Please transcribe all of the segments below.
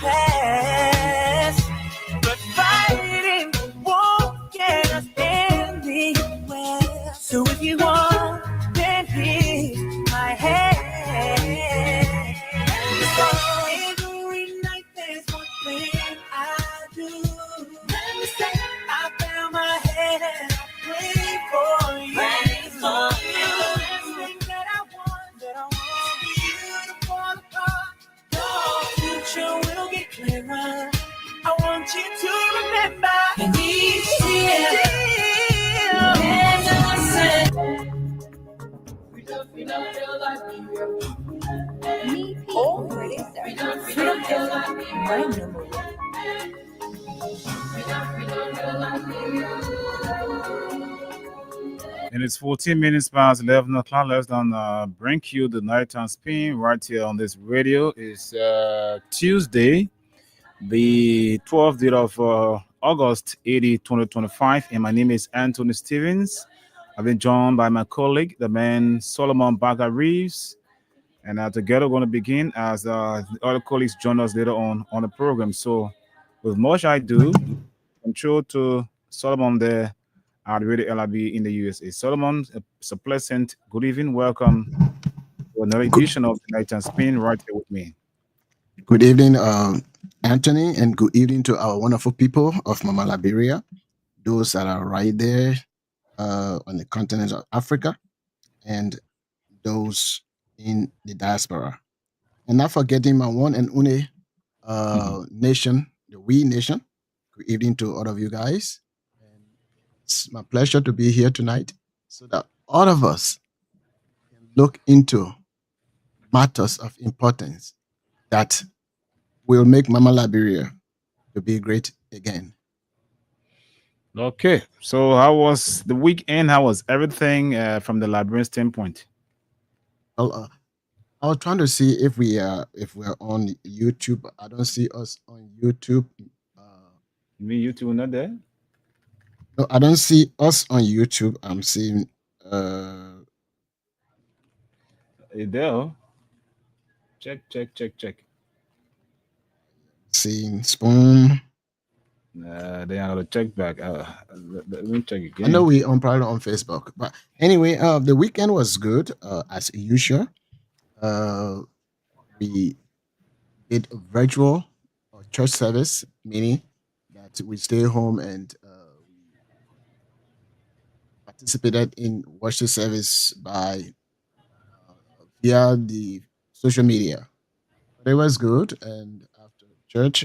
past, but fighting won't get us anywhere. So if you want, then here's my hand. Every night there's one thing I do. Let me say I bow my head and I pray for you. Pray for you. Everything that I want you to fall apart. Your future will get clearer. I want you to remember. And each year, as I said, we don't feel like Oh, freedom FM, my memory. And it's 14 minutes past 11 o'clock. Let's bring you the nighttime spin right here on this radio. It's Tuesday, the 12th day of August 80, 2025. And my name is Anthony Stevens. I've been joined by my colleague, the man Solomon Baga Reeves. And together we're going to begin as the other colleagues join us later on the program. So, with much ado, control to Solomon there at Radio LRB in the USA. Solomon, it's a pleasant good evening. Welcome to another edition of the Night and Spin right here with me. Good evening, Anthony, and good evening to our wonderful people of Mama Liberia, those that are right there on the continent of Africa, and those in the diaspora. And not forgetting my one and only nation, the We Nation. Good evening to all of you guys. And it's my pleasure to be here tonight so that all of us can look into matters of importance that will make Mama Liberia to be great again. Okay, so how was the weekend? How was everything from the Liberian standpoint? Well, I was trying to see if we're on YouTube. I don't see us on YouTube. You mean YouTube not there? No, I don't see us on YouTube. I'm seeing There. Check. seeing Spoon. They are gonna check back. Let me check again. I know we on probably on Facebook, but anyway, the weekend was good as usual. We did a virtual church service, meaning that we stay home and participated in worship service by via the social media. But it was good, and after church,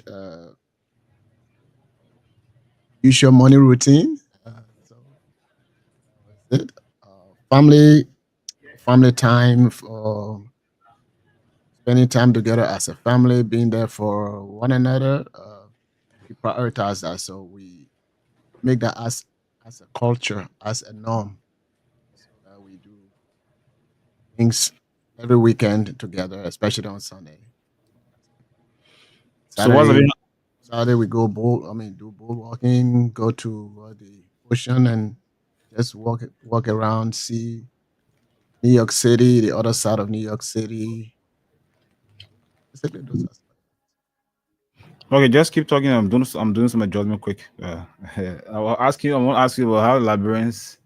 usual morning routine. So that was it. Family time for spending time together as a family, being there for one another. We prioritize that, so we make that as a culture, as a norm. So that we do things every weekend together, especially on Sunday. So what's the Saturday we go do boat walking, go to the ocean and just walk around, see New York City, the other side of New York City. Basically, those aspects. Okay, just keep talking. I'm doing some adjustment quick. I want to ask you about how Liberians,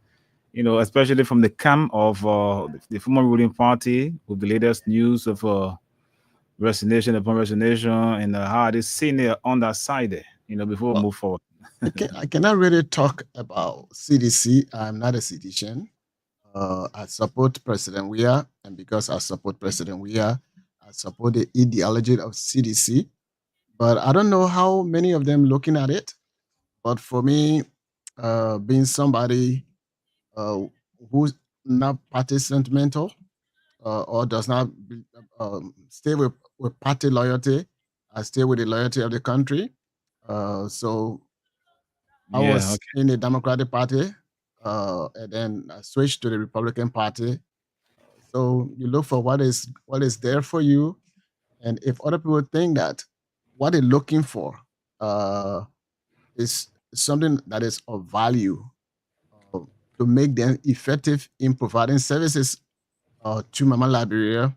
especially from the camp of the former ruling party, with the latest news of resignation upon resignation, and how they seeing it on that side there, before we move forward. I cannot really talk about CDC. I'm not a citizen. I support President Weah, and because I support President Weah, I support the ideology of CDC. But I don't know how many of them looking at it. But for me, being somebody who's not party sentimental or does not stay with party loyalty, I stay with the loyalty of the country. So I was in the Democratic Party, and then I switched to the Republican Party. So you look for what is there for you, and if other people think that what they're looking for is something that is of value to make them effective in providing services to Mama Liberia,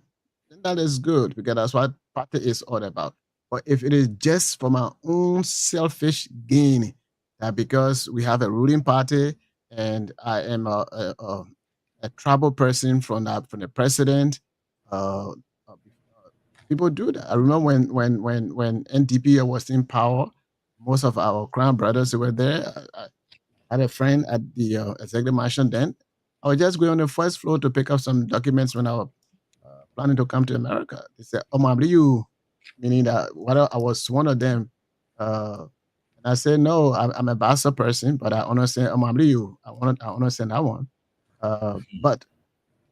then that is good because that's what party is all about. But if it is just from our own selfish gain, that because we have a ruling party and I am a tribal person from the president, uh, people do that. I remember when NDP was in power, most of our crown brothers who were there. I had a friend at the executive mansion then. I was just going on the first floor to pick up some documents when I was planning to come to America. They said, "Oh, Mom, you," meaning that I was one of them. And I said, "No, I'm a Bassa person, but I understand. Oh, Mom, you. I understand that one." But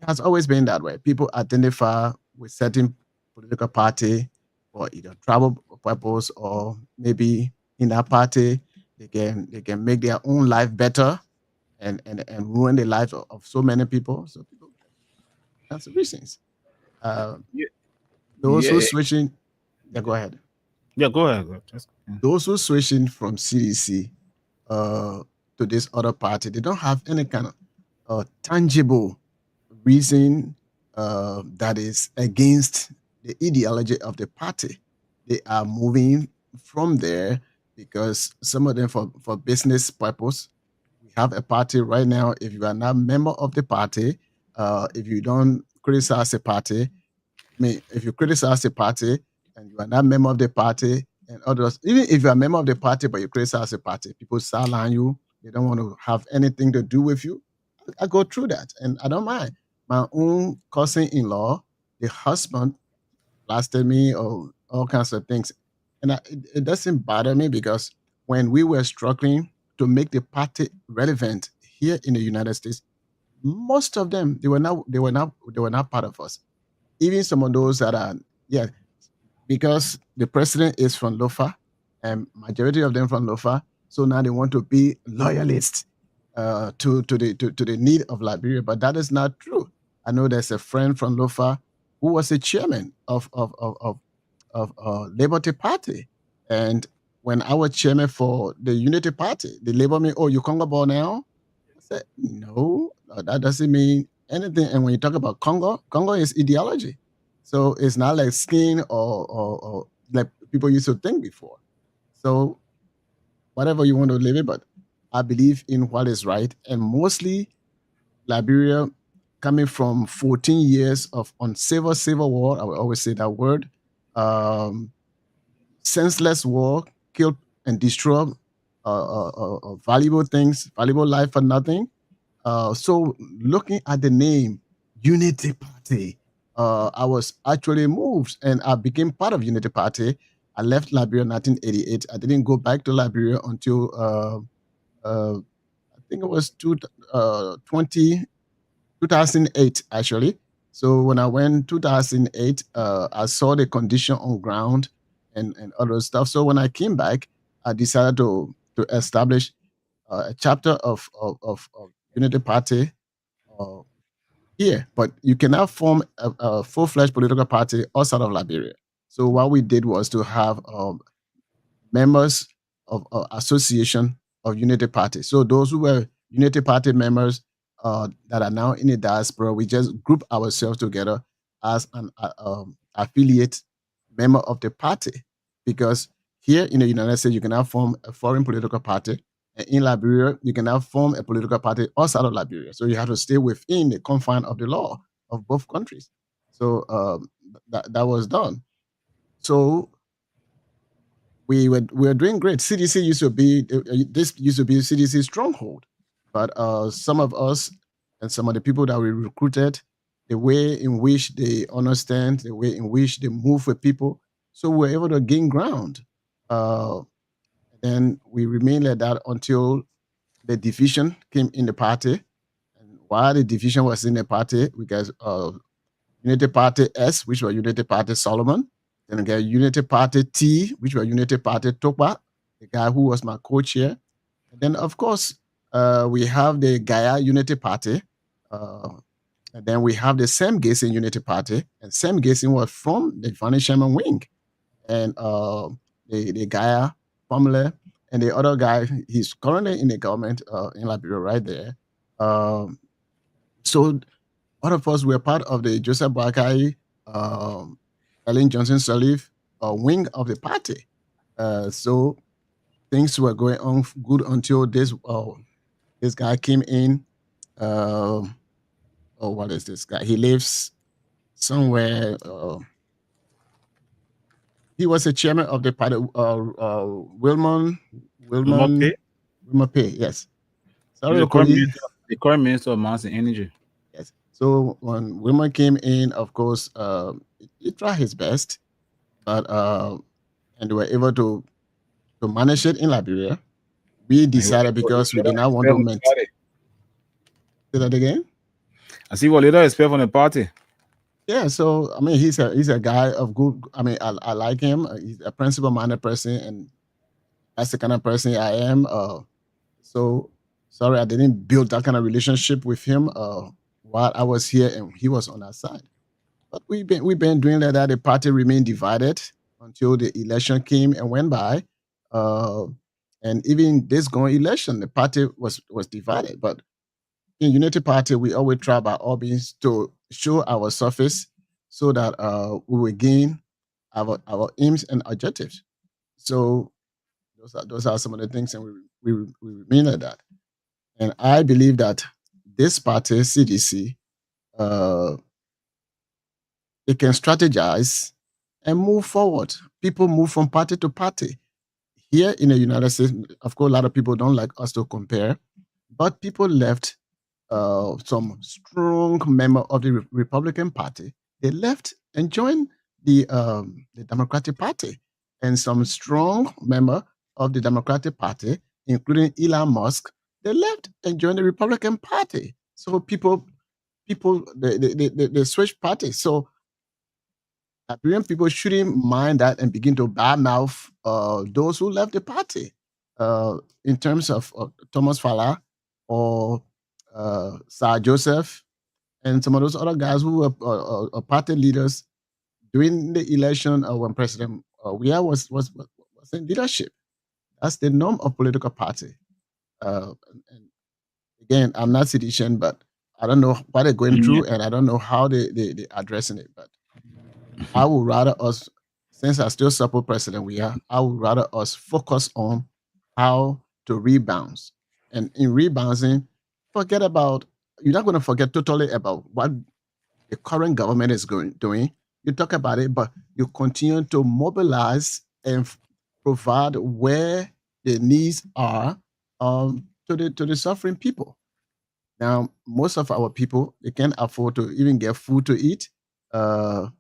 it has always been that way. People identify with certain political party for either tribal purpose or maybe in that party they can make their own life better and ruin the lives of so many people. So people, that's the reasons. Uh, Yeah, those who yeah, switching, yeah, go ahead. yeah. Go ahead. Yeah. Those who switching from CDC uh, to this other party, they don't have any kind of tangible reason that is against the ideology of the party. They are moving from there because some of them for business purpose. We have a party right now. If you are not a member of the party, if you don't criticize the party, if you criticize the party and you are not a member of the party and others, even if you are a member of the party but you criticize the party, people sideline you. They don't want to have anything to do with you. I go through that and I don't mind. My own cousin-in-law, the husband blasted me or all kinds of things. And it doesn't bother me because when we were struggling to make the party relevant here in the United States, most of them they were not part of us. Even some of those that are, yeah, because the president is from Lofa, and majority of them from Lofa. So now they want to be loyalists to the need of Liberia, but that is not true. I know there's a friend from Lofa who was a chairman of Labour Party, and when I was chairman for the Unity Party, the Labour me, oh, you Congo ball now? I said, no, that doesn't mean anything. And when you talk about Congo, Congo is ideology. So it's not like skin or like people used to think before. So whatever you want to live it, but I believe in what is right. And mostly Liberia coming from 14 years of civil war, I will always say that word, um, senseless war, killed and destroyed valuable things, valuable life for nothing. So looking at the name Unity Party, I was actually moved and I became part of Unity Party. I left Liberia in 1988. I didn't go back to Liberia until I think it was 2008 actually. So when I went 2008, I saw the condition on ground and other stuff. So when I came back, I decided to establish a chapter of Unity Party uh, here. But you cannot form a full-fledged political party outside of Liberia. So what we did was to have members of association of Unity Party. So those who were Unity Party members that are now in the diaspora, we just group ourselves together as an affiliate member of the party. Because here in the United States, you cannot form a foreign political party. And in Liberia, you cannot form a political party outside of Liberia. So you have to stay within the confine of the law of both countries. So that was done. So we were doing great. CDC used to be this used to be CDC stronghold, but some of us and some of the people that we recruited, the way in which they understand, the way in which they move with people, so we were able to gain ground. Uh, and we remained like that until the division came in the party. And while the division was in the party, because Unity Party S, which was Unity Party Solomon. Then we got Unity Party T, which was Unity Party Tokwa, the guy who was my co-chair. And then, of course, we have the Gaia Unity Party. Uh, and then we have the Sam Gazing Unity Party. And Sam Gazing was from the Fanny Sherman wing. And the Gaia family. And the other guy, he's currently in the government in Liberia right there. So all of us were part of the Joseph Boakai, Ellen Johnson Sirleaf, wing of the party. So things were going on good until this guy came in. Oh, what is this guy? He lives somewhere. He was a chairman of the party. Wilmon Wilmot Wilmon Pay, Wilmon Pay. Yes. Sorry, the current Okoli. minister, the current minister of Mines and Energy. Yes. So when Wilmon came in, of course, he tried his best, but and they were able to manage it in Liberia. We decided because we did not want to maintain. Say that again. I see what leader expect from the party. Yeah, so I mean, he's a guy of good. I mean, I like him. He's a principle-minded person, and that's the kind of person I am. So sorry, I didn't build that kind of relationship with him while I was here and he was on our side. But we've been doing like that. The party remained divided until the election came and went by. And even this going election, the party was divided. But in Unity Party, we always try by all means to show our surface so that we will gain our aims and objectives. So those are some of the things, and we remain like that. And I believe that this party, CDC, it can strategize and move forward. People move from party to party. Here in the United States, of course, a lot of people don't like us to compare, but people left some strong member of the Republican Party. They left and joined the Democratic Party, and some strong member of the Democratic Party, including Elon Musk, they left and joined the Republican Party. So people they switch parties. So Liberian people shouldn't mind that and begin to badmouth those who left the party. In terms of Thomas Fala or Sir Joseph and some of those other guys who were party leaders during the election when President Weah was in leadership. That's the norm of political party. And again, I'm not sedition, but I don't know what they're going through, and I don't know how they're addressing it. But I would rather us, since I still support President Weah, I would rather us focus on how to rebound. And in rebounding, forget about, you're not going to forget totally about what the current government is doing. You talk about it, but you continue to mobilize and provide where the needs are to the suffering people. Now, most of our people, they can't afford to even get food to eat. And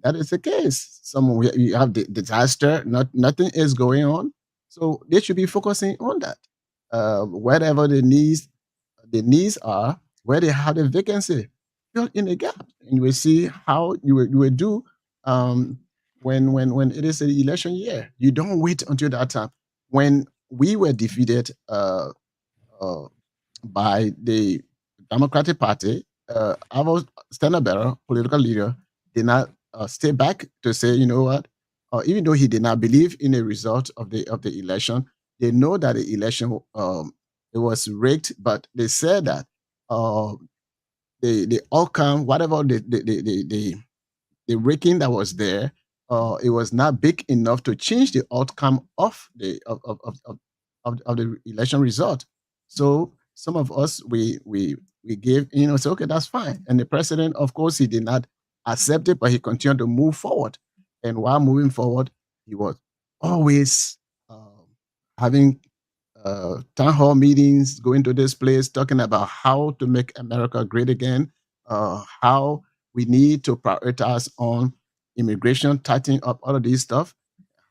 that is the case. You have the disaster, nothing is going on. So they should be focusing on that. Wherever the needs are, where they have the vacancy, fill in the gap. And you will see how you will do when it is an election year. You don't wait until that time. When we were defeated by the Democratic Party, our standard bearer, political leader, did not stay back to say, you know what, even though he did not believe in the result of the election, they know that the election it was rigged, but they said that the outcome, whatever the rigging that was there, it was not big enough to change the outcome of the election result. So some of us we gave, say, okay, that's fine. And the president, of course, he did not accept it, but he continued to move forward. And while moving forward, he was always having town hall meetings, going to this place, talking about how to make America great again, how we need to prioritize on immigration, tightening up all of these stuff,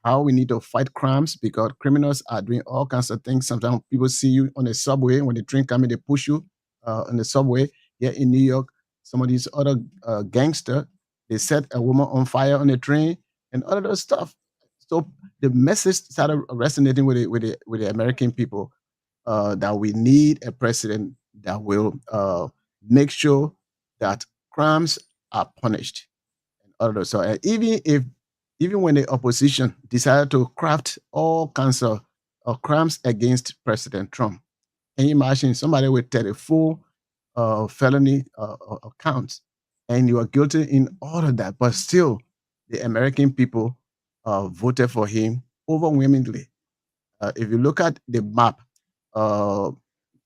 how we need to fight crimes because criminals are doing all kinds of things. Sometimes people see you on the subway when the train comes, they push you on the subway. Here in New York, some of these other gangsters, they set a woman on fire on the train and all of those stuff. So the message started resonating with the American people that we need a president that will make sure that crimes are punished. And all of those. So even when the opposition decided to craft all kinds of crimes against President Trump, can you imagine somebody with 34 felony counts, and you are guilty in all of that, but still the American people voted for him overwhelmingly. If you look at the map uh,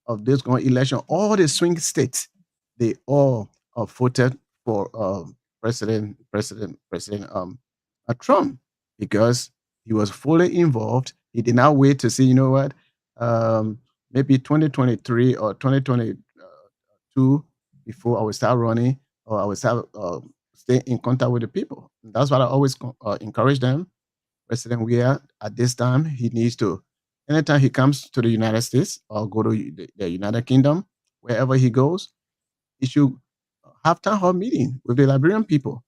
of this going election, all the swing states, they all voted for President Trump because he was fully involved. He did not wait to see, you know what, maybe 2023 or 2022 before I would start running or I would start stay in contact with the people. That's what I always encourage them. President Weah, at this time, he needs to, anytime he comes to the United States or go to the United Kingdom, wherever he goes, he should have town hall meeting with the Liberian people.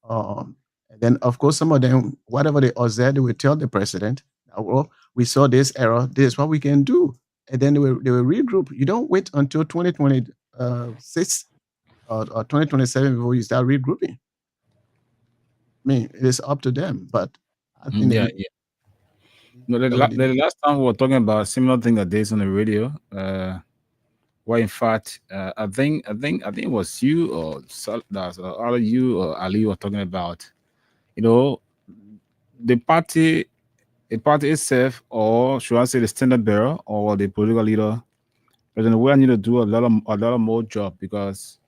And then, of course, some of them, whatever they observe, they will tell the president, well, we saw this error, this is what we can do. And then they will regroup. You don't wait until 2026 or 2027 before you start regrouping. I mean, it is up to them, but I think Yeah, yeah. No, the last time we were talking about a similar thing that days on the radio. Well, in fact, I think it was you or that's either you or Ali were talking about, you know, the party itself, or should I say the standard bearer or the political leader, President Weah need to do a lot of more job because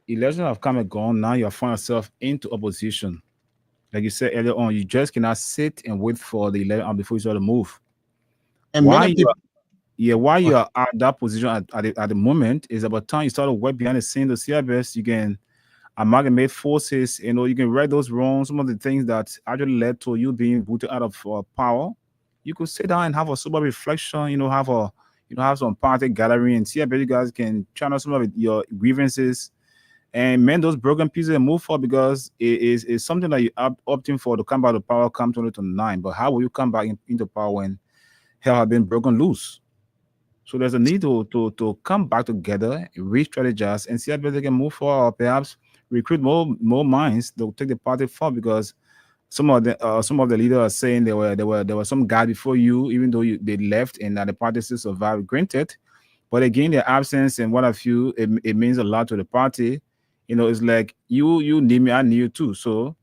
elections have come and gone. Now you find yourself into opposition. Like you said earlier on, you just cannot sit and wait for the election before you start to move. And why you are at that position at the moment is about time you start to work behind the scene to see how best you can amalgamate forces. You know, you can right those wrongs, some of the things that actually led to you being booted out of power. You could sit down and have a sober reflection. You know, have some party gathering and see how best you guys can channel some of your grievances and mend those broken pieces and move forward, because it is something that you are opting for to come back to power come 2029. But how will you come back into power when hell has been broken loose? So there's a need to come back together, re-strategize, and see how they can move forward, or perhaps recruit more minds to take the party forward. Because some of the leaders are saying there were some guys before you, even though they left and the party still survived. Granted, but again, their absence and what have you, it means a lot to the party. You know, it's like you need me, I need you too. So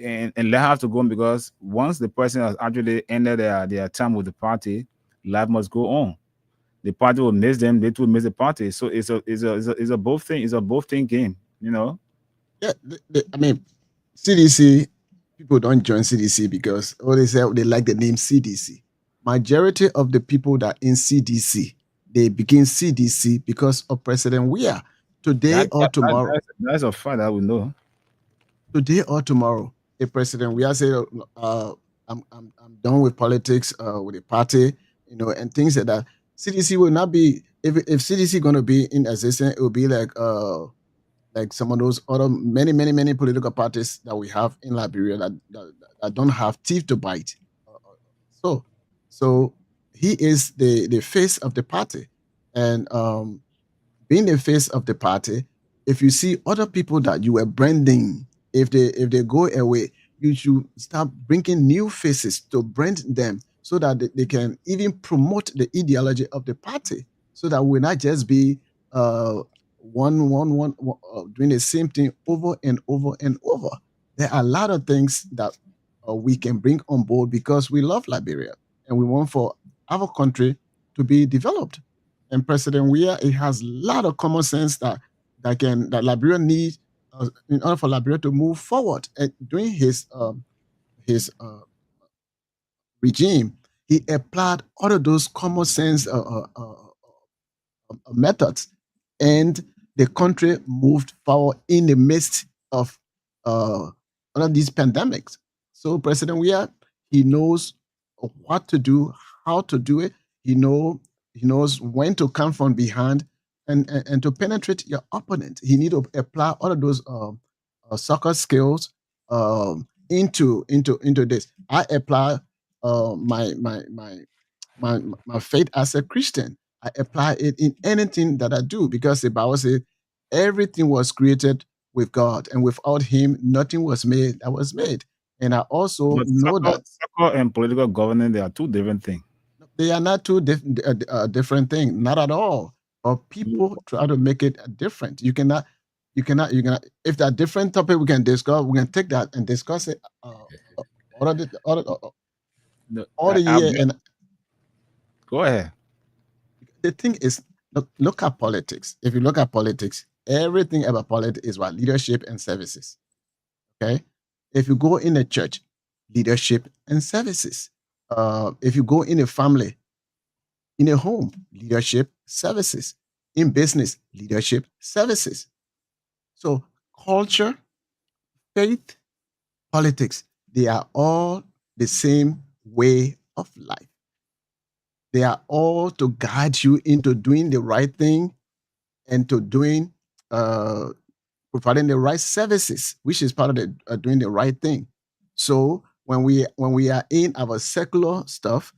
and they have to go on, because once the person has actually ended their time with the party, life must go on. The party will miss them, they will miss the party. So it's a both thing game, you know. Yeah, I mean, CDC people don't join CDC because they say they like the name CDC. Majority of the people that in CDC, they begin CDC because of President Weah. Today or tomorrow. That's a fact that we know. Today or tomorrow, the President Weah say, I'm done with politics with the party, you know, and things like that. CDC will not be, if CDC going to be in existence, it will be like some of those other many political parties that we have in Liberia that don't have teeth to bite. So he is the face of the party, and being the face of the party, if you see other people that you were branding, if they go away, you should start bringing new faces to brand them, so that they can even promote the ideology of the party, so that we'll not just be one doing the same thing over and over and over. There are a lot of things that we can bring on board because we love Liberia and we want for our country to be developed. And President Weah, it has a lot of common sense that Liberia needs in order for Liberia to move forward. And during his regime, he applied all of those common sense methods, and the country moved forward in the midst of one of these pandemics. So President Weah, he knows what to do, how to do it. He knows when to come from behind and to penetrate your opponent. He need to apply all of those soccer skills into this. I apply my faith as a Christian. I apply it in anything that I do, because the Bible says everything was created with God, and without Him, nothing was made that was made. And I also know that soccer and political governance, they are two different things. They are not two different things, not at all. But people try to make it different. You cannot. you cannot. If there are different topic we can discuss, we can take that and discuss it. All No, the year. I'll And go ahead. the thing is, look at politics. If you look at politics, everything about politics is about leadership and services. Okay. If you go in a church, leadership and services. If you go in a family, in a home, leadership, services. In business, leadership, services. So culture, faith, politics, they are all the same way of life. They are all to guide you into doing the right thing and to doing providing the right services, which is part of the doing the right thing. So when we are in our secular stuff,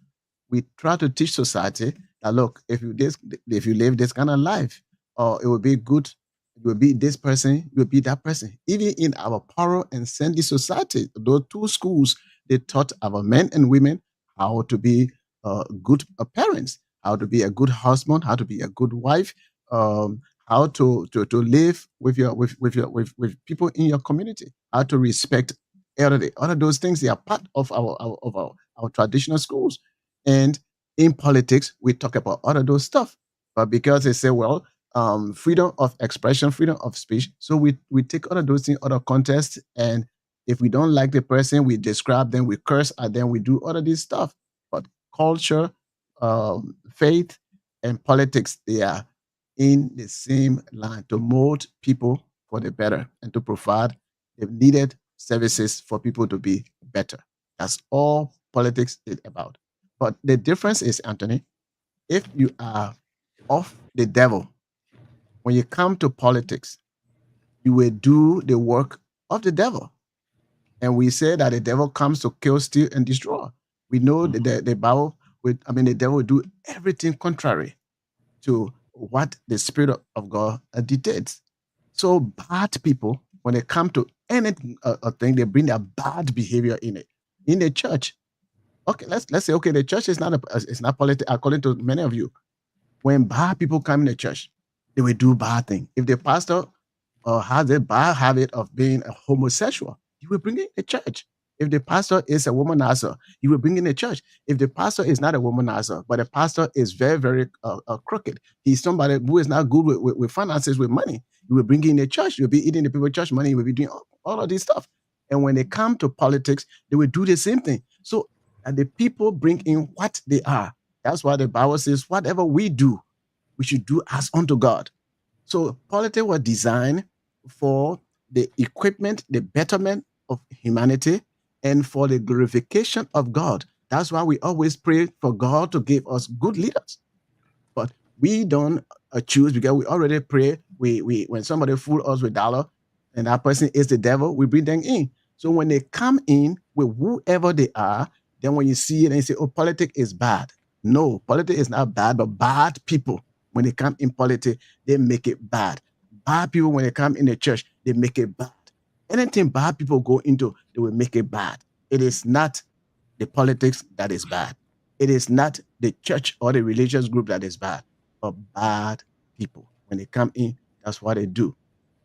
we try to teach society that look, if you live this kind of life, or it will be good, you will be this person, you will be that person. Even in our Paro and Sandy society, those two schools, they taught our men and women how to be good parents, how to be a good husband, how to be a good wife, how to live with with people in your community, how to respect elderly. All of those things, they are part of our traditional schools. And in politics, we talk about all of those stuff. But because they say, well, freedom of expression, freedom of speech, so we take all of those things out of context, and if we don't like the person, we describe them, we curse at them, we do all of this stuff. But culture, faith, and politics, they are in the same line to mold people for the better and to provide the needed services for people to be better. That's all politics is about. But the difference is, Anthony, if you are of the devil, when you come to politics, you will do the work of the devil. And we say that the devil comes to kill, steal, and destroy. We know that the Bible, the devil will do everything contrary to what the Spirit of God dictates. So bad people, when they come to anything, thing, they bring their bad behavior in it. In the church, okay, let's say, okay, the church is not politics, according to many of you. When bad people come in the church, they will do bad things. If the pastor has a bad habit of being a homosexual, you will bring in the church. If the pastor is a womanizer, you will bring in the church. If the pastor is not a womanizer, but the pastor is very, very crooked, he's somebody who is not good with finances, with money, you will bring in the church. You'll be eating the people's church money. You will be doing all of this stuff. And when they come to politics, they will do the same thing. So the people bring in what they are. That's why the Bible says, whatever we do, we should do as unto God. So politics was designed for the equipment, the betterment of humanity, and for the glorification of God. That's why we always pray for God to give us good leaders. But we don't choose, because we already pray. We when somebody fool us with dollar, and that person is the devil, we bring them in. So when they come in with whoever they are, then when you see it and you say, oh, politics is bad. No, politics is not bad, but bad people, when they come in politics, they make it bad. Bad people, when they come in the church, they make it bad. Anything bad people go into, they will make it bad. It is not the politics that is bad. It is not the church or the religious group that is bad, but bad people. When they come in, that's what they do.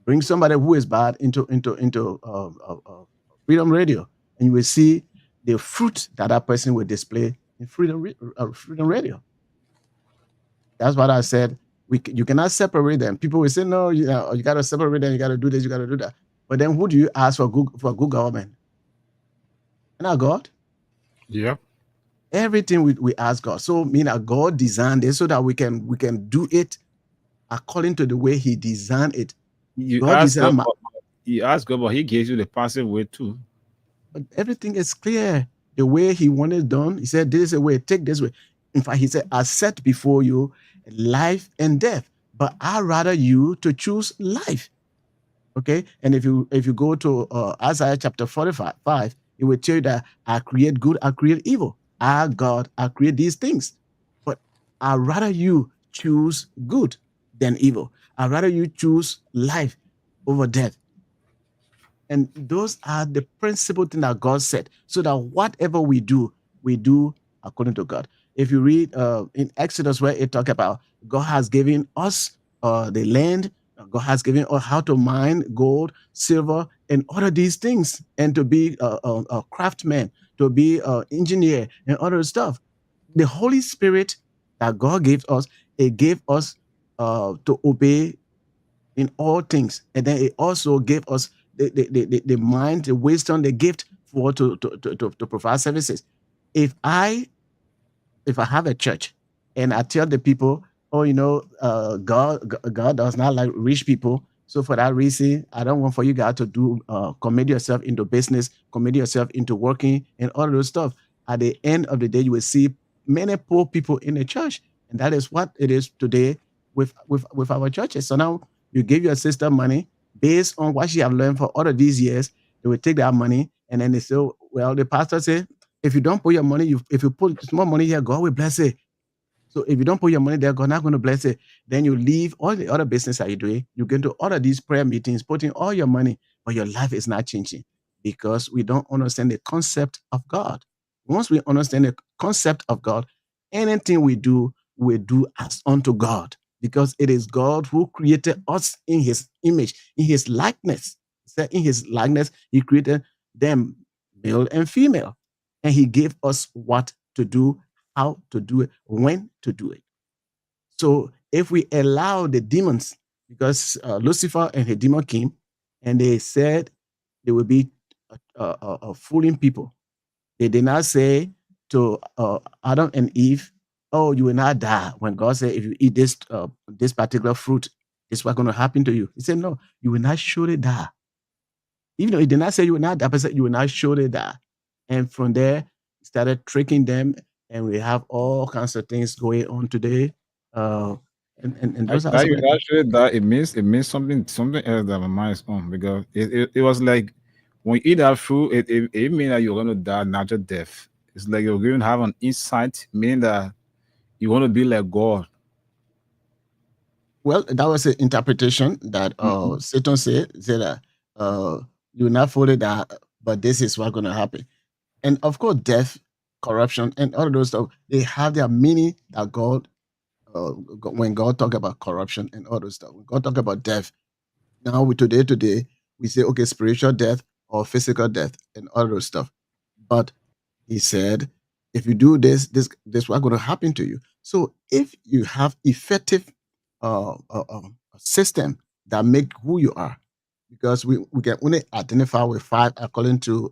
Bring somebody who is bad into Freedom Radio, and you will see the fruit that person will display in Freedom Radio. That's what I said. You cannot separate them. People will say, no, you got to separate them. You got to do this. You got to do that. But then who do you ask for good government? Not God. Yeah. Everything we ask God. So God designed it so that we can do it according to the way He designed it. You ask God, but He gives you the passive way too. But everything is clear. The way He wanted it done, He said, this is the way, take this way. In fact, He said, I set before you life and death, but I'd rather you to choose life. Okay, and if you go to Isaiah chapter 45, it will tell you that I create good, I create evil. God, I create these things, but I'd rather you choose good than evil. I'd rather you choose life over death. And those are the principal things that God said, so that whatever we do according to God. If you read in Exodus, where it talks about God has given us the land, God has given us how to mine gold, silver, and all of these things, and to be a craftsman, to be an engineer, and other stuff. The Holy Spirit that God gave us, it gave us to obey in all things, and then it also gave us the mind, the wisdom, the gift for to provide services. If I have a church and I tell the people, oh, God does not like rich people, so for that reason, I don't want for you guys to do commit yourself into business, commit yourself into working, and all of those stuff. At the end of the day, you will see many poor people in the church, and that is what it is today with our churches. So now you give your sister money based on what she have learned for all of these years. They will take that money, and then they say, well, the pastor say, if you don't put your money, if you put small money here, God will bless it. So if you don't put your money there, God not going to bless it. Then you leave all the other business that you're doing. You get into all of these prayer meetings, putting all your money, but your life is not changing because we don't understand the concept of God. Once we understand the concept of God, anything we do as unto God, because it is God who created us in His image, in His likeness. So in His likeness, He created them, male and female, and He gave us what to do, how to do it, when to do it. So if we allow the demons, because Lucifer and the demon came, and they said they will be fooling people. They did not say to Adam and Eve, "Oh, you will not die." When God said, "If you eat this particular fruit, this is what's going to happen to you," He said, "No, you will not surely die." Even though He did not say you will not die, but said you will not surely die. And from there, He started tricking them, and we have all kinds of things going on today. And those are That some you of the actually that it means something else that my mind is on, because it was like when you eat that fruit, it means that you're gonna die natural death. It's like you're going to have an insight, meaning that you want to be like God. Well, that was an interpretation that Satan said that you will not follow that, but this is what's going to happen. And of course, death, corruption, and all of those stuff, they have their meaning that God, when God talk about corruption and all those stuff, when God talk about death, now today, we say, okay, spiritual death or physical death and all those stuff. But He said, if you do this what's going to happen to you. So if you have effective system that make who you are, because we can only identify with 5 according to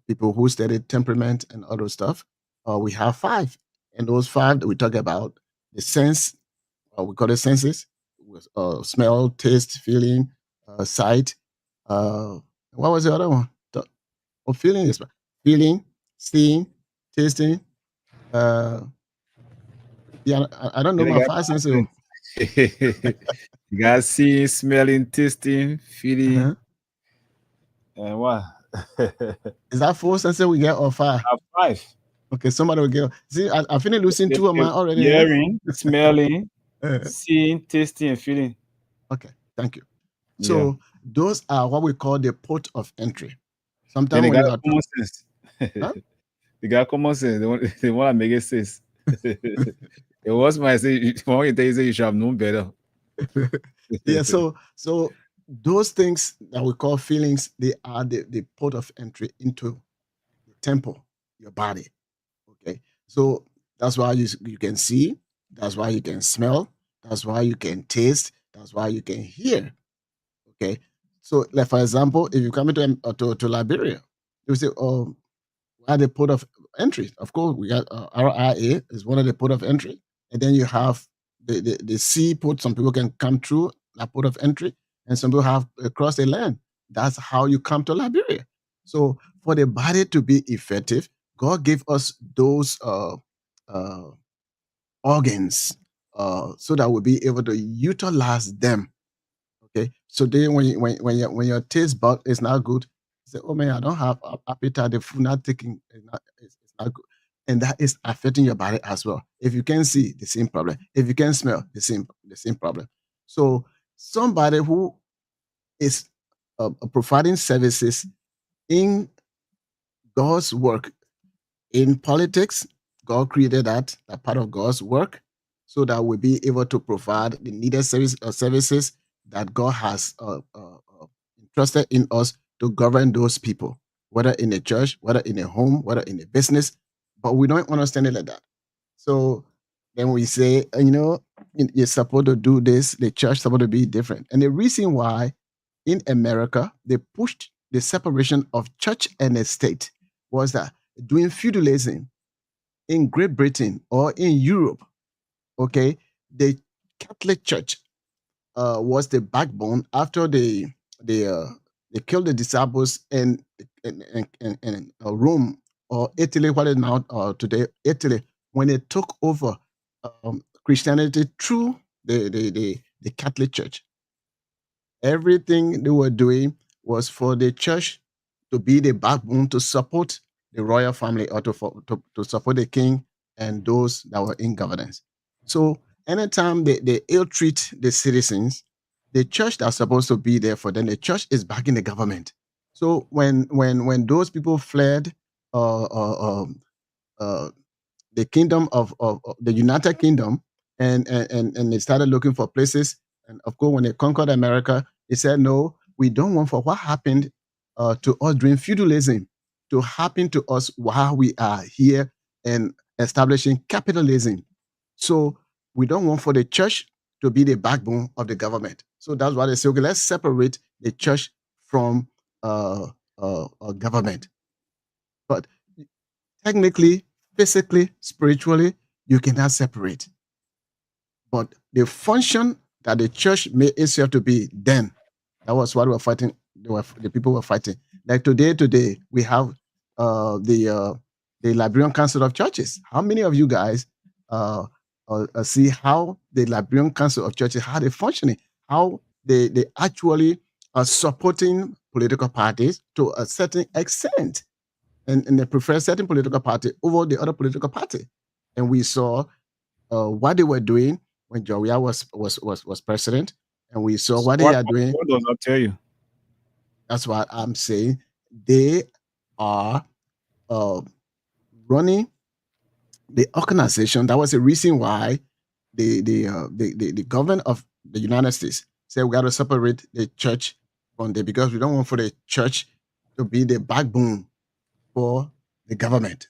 people who studied temperament and other stuff. We have 5, and those 5 that we talk about, the sense, we call it senses, with smell, taste, feeling, sight. What was the other one? Feeling is feeling, seeing, tasting. Yeah, I don't know You my got 5 senses. you got seeing, smelling, tasting, feeling, Uh-huh. and what? Is that 4 senses we get or 5? 5. Okay, somebody will get. See, I finished losing 2 of mine already. Hearing, smelling, Uh, seeing, tasting, and feeling. okay, thank you. Yeah. So those are what we call the port of entry. Then Sometimes they when got you are common sense. Huh? They got common sense. They want to make it sense. It was my say. When you tell you say you should have known better. Yeah, so those things that we call feelings, they are the port of entry into the temple, your body. Okay, so that's why you can see, that's why you can smell, that's why you can taste, that's why you can hear. Okay, so like for example, if you come to Liberia, you say, "Oh, we are the port of entry." Of course, we got RIA is one of the port of entry, and then you have the sea port. Some people can come through that port of entry, and some people have across the land. That's how you come to Liberia. So for the body to be effective, God gave us those uh, organs so that we'll be able to utilize them. Okay, so then when your taste bud is not good, you say, "Oh man, I don't have appetite. The food not taking, it's not good," and that is affecting your body as well. If you can see, the same problem. If you can smell, the same problem. So somebody who is providing services in God's work, in politics, God created that part of God's work, so that we'll be able to provide the needed services that God has entrusted in us to govern those people, whether in a church, whether in a home, whether in a business, but we don't understand it like that. So then we say, you're supposed to do this, the church supposed to be different. And the reason why in America they pushed the separation of church and the state was that during feudalism in Great Britain or in Europe, okay, the Catholic Church was the backbone after they killed the disciples in Rome or Italy, what is now today Italy, when they took over Christianity through the Catholic Church. Everything they were doing was for the church to be the backbone to support the royal family or to support the king and those that were in governance. So anytime they ill treat the citizens, the church that's supposed to be there for them, the church is backing the government. So when those people fled the kingdom of the United Kingdom and they started looking for places, and of course when they conquered America, they said no, we don't want for what happened to us during feudalism to happen to us while we are here and establishing capitalism. So we don't want for the church to be the backbone of the government. So that's why they say, okay, let's separate the church from government. But technically, physically, spiritually, you cannot separate. But the function that the church made itself to be then, that was what we were fighting. The people were fighting. Like today, we have the Liberian Council of Churches. How many of you guys see how the Liberian Council of Churches, how they functioning, how they actually are supporting political parties to a certain extent, and they prefer certain political party over the other political party. And we saw what they were doing when Joria was president, and we saw what they are doing. What does that tell you? That's what I'm saying. They are running the organization. That was the reason why the government of the United States said we got to separate the church from there because we don't want for the church to be the backbone for the government.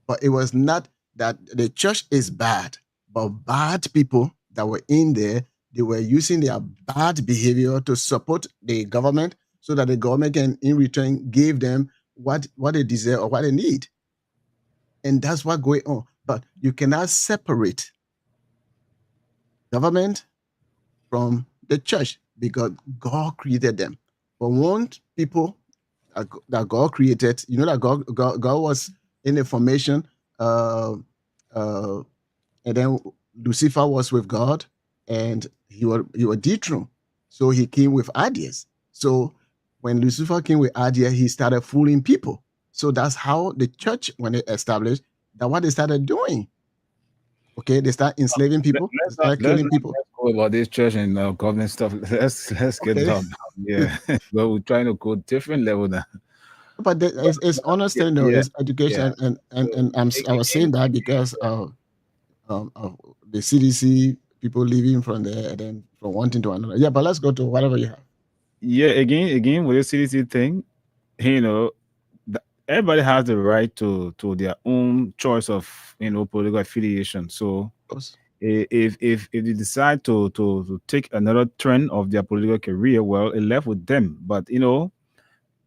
But it was not that the church is bad, but bad people that were in there, they were using their bad behavior to support the government so that the government can in return give them what they deserve or what they need. And that's what's going on. But you cannot separate government from the church because God created them. But one people that God created, that God was in the formation, and then Lucifer was with God, and he was dethroned. So he came with ideas. So when Lucifer came with ideas, he started fooling people. So that's how the church, when they established, that what they started doing. Okay, they start enslaving people, they start killing people. Let's go about this church and government stuff. Let's get Okay. down. Yeah, but we're trying to go different level now. But it's understanding, though, it's education, and I was saying that because of the CDC people leaving from there and then from one thing to another. Yeah, but let's go to whatever you have. Yeah, again with the CDC thing, everybody has the right to their own choice of political affiliation. So if they decide to take another trend of their political career, well, it left with them. But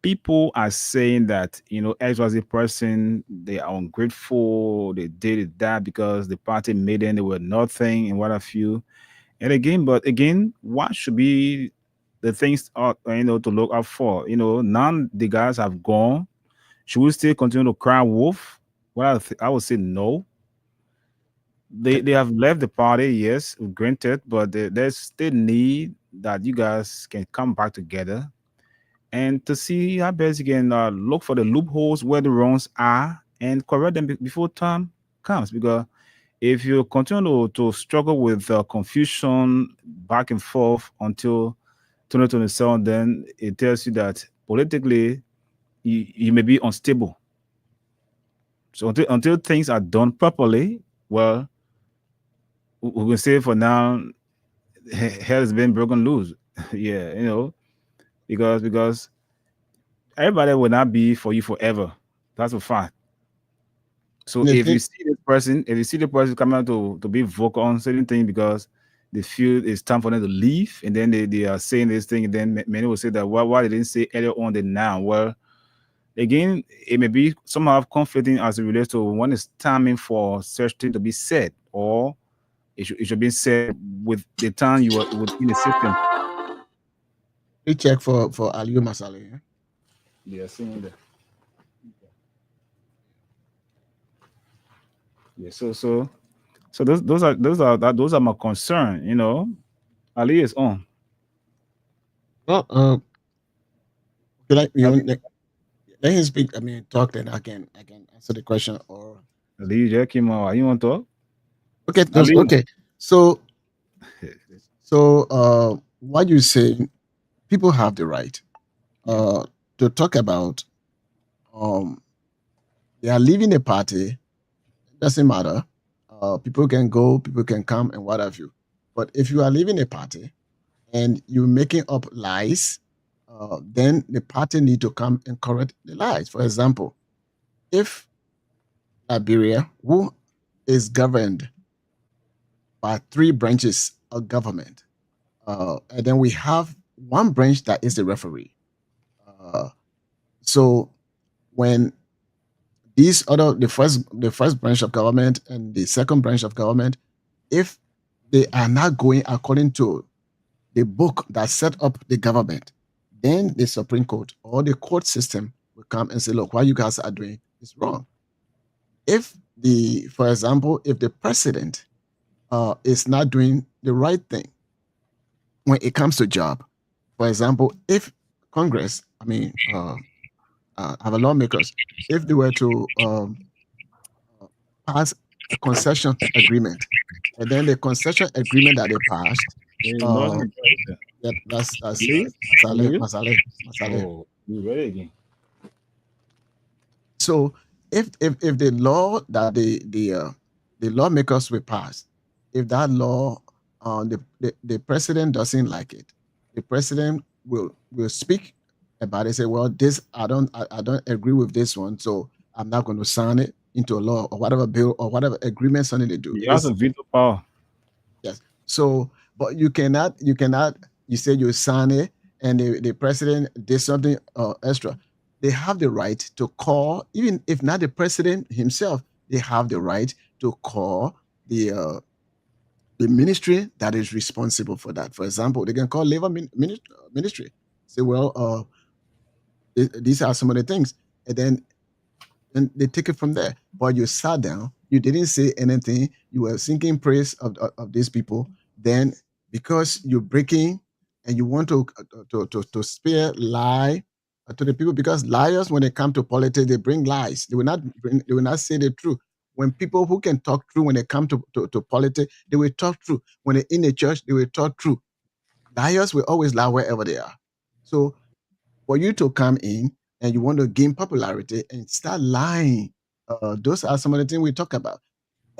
people are saying that XYZ person, they are ungrateful, they did that because the party made them, they were nothing and what have you. And again, what should be the things to look out for? Now the guys have gone. Should we still continue to cry wolf? Well, I would say no. They have left the party, yes, granted, but there's still need that you guys can come back together and to see how best you can look for the loopholes where the wrongs are and correct them before time comes. Because if you continue to struggle with confusion back and forth until 2027, then it tells you that politically you may be unstable. So until things are done properly, well, we can say for now, hell has been broken loose. Yeah, because everybody will not be for you forever. That's a fact. So And the if thing, you see this person, if you see the person coming out to be vocal on certain things because they feel it's time for them to leave, and then they are saying this thing, and then many will say that why they didn't say earlier on than now. Well, again, it may be somehow conflicting as it relates to when it's timing for such thing to be said, or it should be said with the time you are within the system. we check for Aliyu Masale. Eh? Yeah, seeing that. Yeah, so those are my concern. Ali is on. Well, like you Ali, let him speak. I mean, talk. Then I can answer the question. Or Ali, Jack him out. You want to talk? okay, Ali. okay. So what you say? People have the right Yeah. to talk about. Um, they are leaving a party. Doesn't matter. People can go, people can come, and what have you. But if you are leaving a party and you're making up lies, then the party need to come and correct the lies. For example, if Liberia, who is governed by three branches of government, and then we have one branch that is the referee. Uh, so when the first branch of government and the second branch of government, if they are not going according to the book that set up the government, then the Supreme Court or the court system will come and say, look, what you guys are doing is wrong. For example, if the president is not doing the right thing when it comes to job, for example, if Congress, I mean, our lawmakers, if they were to pass a concession agreement, and then the concession agreement that they passed, Hey, noise uh, in the back. yep, that's Ali, Masale, Ali. Masale, Masale. Oh, you ready again? So if the law that the lawmakers will pass, if that law the president doesn't like it, the president will speak about it. Say, well, this I don't agree with this one, so I'm not going to sign it into a law or whatever bill or whatever agreement something they do. You have It's the veto power. yes. So, but you cannot. You say you sign it, and the president did something extra. They have the right to call, even if not the president himself. They have the right to call the ministry that is responsible for that. For example, they can call labor ministry. Say, well, these are some of the things, and then and they take it from there. But you sat down, you didn't say anything, you were singing praise of these people. Then, because you're breaking and you want to spare lie to the people, because liars, when they come to politics, they bring lies. They will not say the truth. When people who can talk true, when they come to politics, they will talk true. When they're in the church, they will talk true. Liars will always lie wherever they are. So for you to come in and you want to gain popularity and start lying. Those are some of the things we talk about.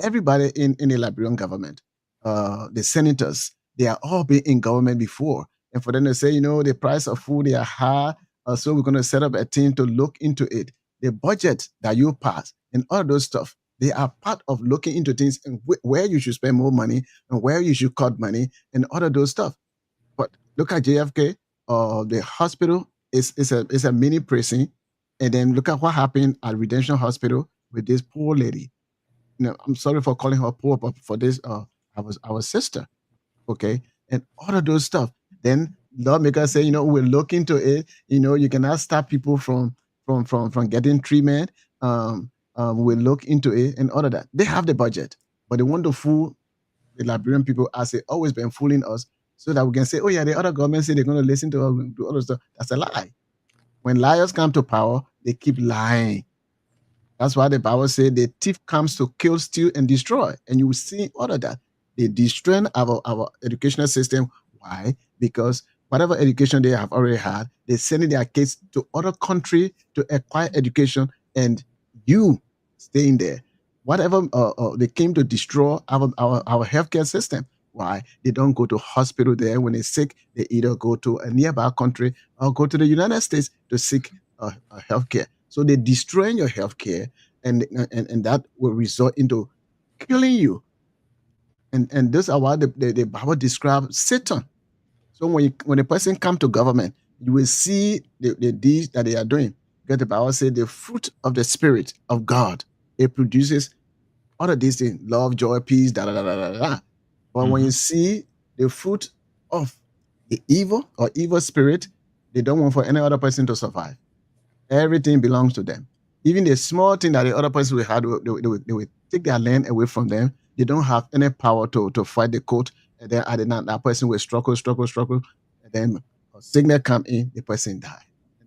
Everybody in the Liberian government, the senators, they are all been in government before. And for them to say, the price of food, they are high, so we're going to set up a team to look into it. The budget that you pass and all those stuff, they are part of looking into things and where you should spend more money and where you should cut money and all of those stuff. But look at JFK, the hospital is a mini prison, and then look at what happened at Redemption Hospital with this poor lady. I'm sorry for calling her poor, but for this, our sister, okay, and all of those stuff. Then lawmakers say, we'll look into it. You cannot stop people from getting treatment. We'll look into it and all of that. They have the budget, but they want to fool the Liberian people as they always been fooling us, so that we can say, oh yeah, the other government say they're going to listen to us, do all this stuff. That's a lie. When liars come to power, they keep lying. That's why the Bible said the thief comes to kill, steal, and destroy. And you will see all of that. They destroy our educational system. Why? Because whatever education they have already had, they're sending their kids to other country to acquire education, and you staying there. Whatever they came to destroy our healthcare system. Why? They don't go to hospital there. When they're sick, they either go to a nearby country or go to the United States to seek health care. So they destroy your health care, and that will result into killing you. And those are what the Bible describes Satan. So when a person come to government, you will see the deeds that they are doing. Because the Bible says the fruit of the Spirit of God, it produces all of these things: love, joy, peace, da da da da da da. But when you see the fruit of the evil or evil spirit, they don't want for any other person to survive. Everything belongs to them. Even the small thing that the other person will have, they will take their land away from them. They don't have any power to fight the court. And then at the night, that person will struggle. And then a signal come in, the person die.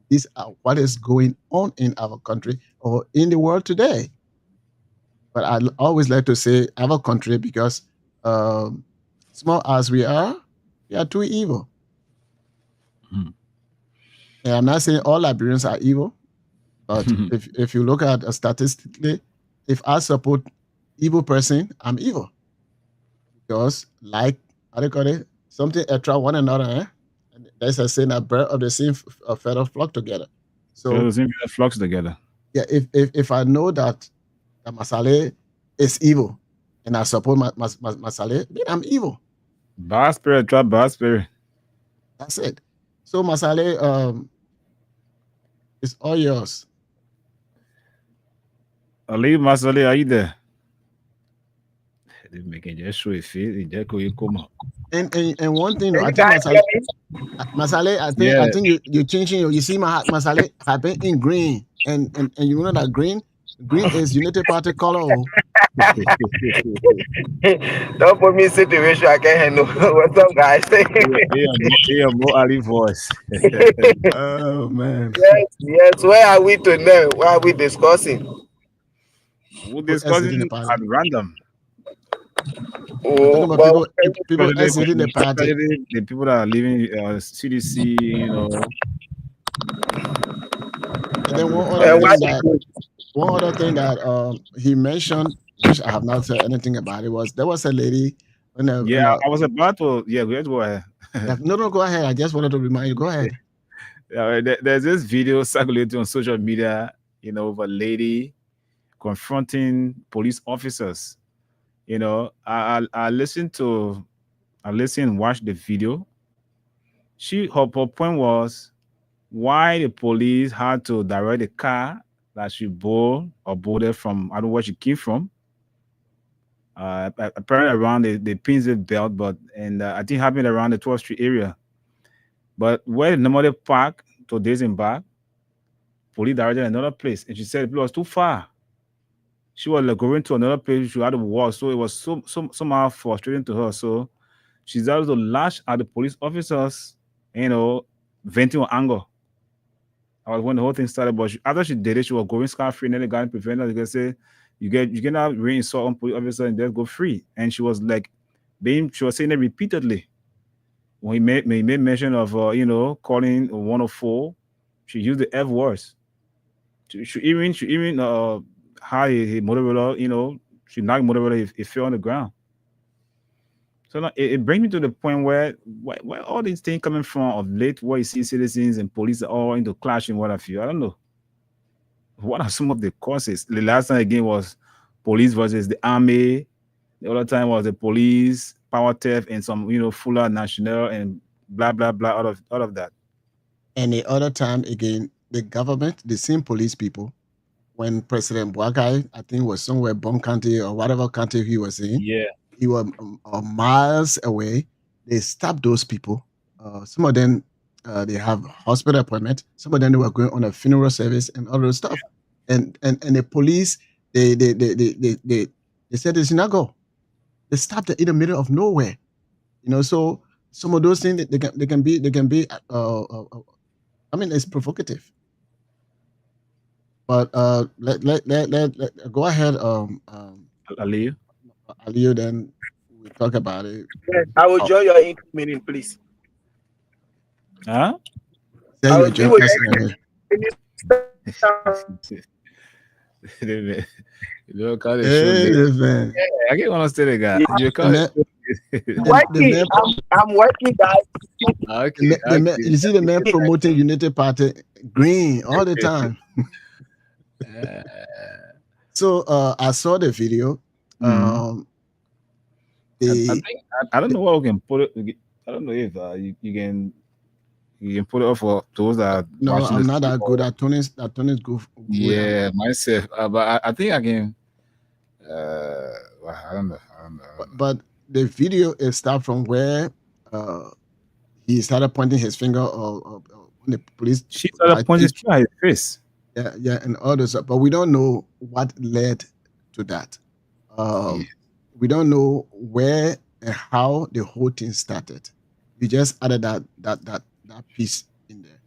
These are what is going on in our country or in the world today. But I always like to say our country because small as we are too evil. And I'm not saying all Liberians are evil, but if you look at statistically, if I support evil person, I'm evil. Because like, how do you call it? Something attract one another, And there's a saying that bird of the same feather flock together. So the same feather flocks together. Yeah, if I know that Masale is evil and I support Masale, then I'm evil. Bad spirit trap bad spirit. That's it. So Masale, it's all yours. Ali Masale, are you there? They making just show a face. Just go you come up. And one thing, I think Masale, I think you're changing. You see my Masale have been in green, and you know that green is Unity Party color. Don't put me in situation I can't handle. What's up, guys? Yeah, more Ali voice. Oh man. Yes. Where are we today? What are we discussing? We're discussing at random. Oh, people exiting the party. The people that are leaving CDC, you know. And then one other thing that he mentioned, which I have not said anything about it, was there was a lady. I was about to. Yeah, go ahead. No, go ahead. I just wanted to remind you. Go ahead. There's this video circulating on social media, you know, of a lady confronting police officers. You know, I listened and watched the video. Her point was why the police had to direct the car that she boarded from, I don't know where she came from. Apparently around the Pinzip belt, and I think happened around the 12th Street area. But where the normally park to disembark, police directed another place, and she said it was too far. She was like going to another place. She had to walk, so it was somehow frustrating to her. So she started to lash at the police officers, you know, venting her anger. I was when the whole thing started, but after she did it, she was going scot-free, and then the guy prevented her. They can say, you cannot re-insult on police officer and then go free. And she was like, she was saying it repeatedly. When he made mention of, you know, calling 104, she used the F words. She even had a motor, you know, she knocked motor, it fell on the ground. So now it brings me to the point where all these things coming from of late, where you see citizens and police are all into clashing, what have you. I don't know. What are some of the causes? The last time again was police versus the army. The other time was the police, power theft, and some, you know, Fuller National and blah, blah, blah, out of that. And the other time again, the government, the same police people, when President Boakai, I think was somewhere Bon County or whatever county he was in. Yeah. He was miles away. They stopped those people. Some of them, they have hospital appointment. Some of them, they were going on a funeral service and all those stuff. And the police, they said they should not go. They stopped it in the middle of nowhere. You know, so some of those things they can be. I mean, it's provocative. But let go ahead. Aliyu, then we talk about it. Yes, I will join your meeting, please. Huh? Then you join us. You know, I can't understand the guy. You can't. Working. man, I'm working, guys. you see the man promoting Unity Party green all the time. So I saw the video. Mhm. The I don't know what we can put it. I don't know if you can put it up for those that are no, watching I'm this. not that good at Tony's good. Yeah, myself. But I think I can. I don't know. But the video is start from where he started pointing his finger or when the police. She started pointing at his face. Yeah, and others, but we don't know what led to that. We don't know where and how the whole thing started. We just added that piece in there,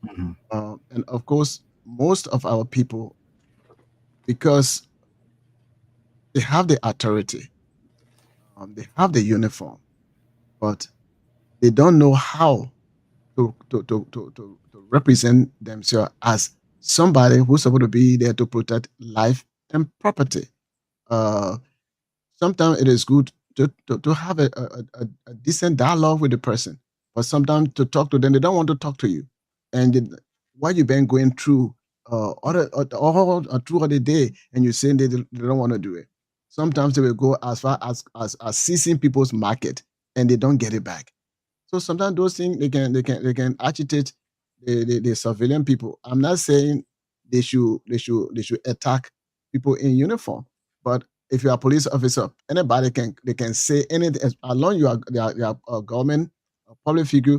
and of course, most of our people, because they have the authority, they have the uniform, but they don't know how to represent themselves as somebody who's supposed to be there to protect life and property. Sometimes it is good to have a decent dialogue with the person, but sometimes to talk to them, they don't want to talk to you. And what you've been going through all throughout the day, and you're saying they don't want to do it. Sometimes they will go as far as seizing people's market, and they don't get it back. So sometimes those things they can agitate the civilian people. I'm not saying they should attack people in uniform, but if you are a police officer, anybody can say anything as long you are a government, a public figure.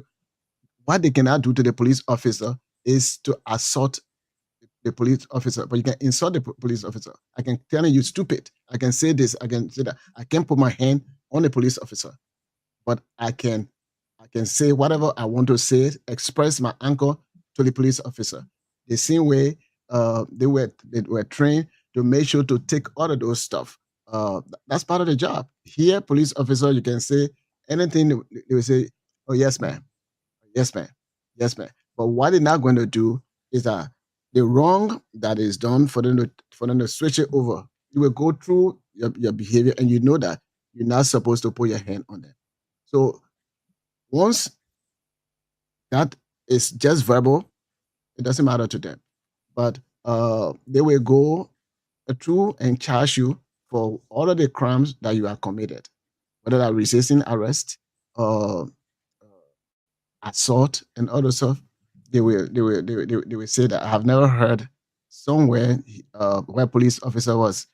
What they cannot do to the police officer is to assault the police officer, but you can insult the police officer. I can tell you stupid. I can say this. I can say that. I can't put my hand on the police officer, but I can say whatever I want to say, express my anger to the police officer. The same way they were trained to make sure to take all of those stuff. That's part of the job. Here, police officer, you can say anything. They will say, "Oh yes, ma'am. Yes, ma'am. Yes, ma'am." But what they're not going to do is that the wrong that is done for them to switch it over. You will go through your behavior, and you know that you're not supposed to put your hand on them. So once that is just verbal, it doesn't matter to them. But they will go through and charge you for all of the crimes that you have committed, whether that resisting arrest, assault, and other stuff. They will say that I have never heard somewhere where police officer was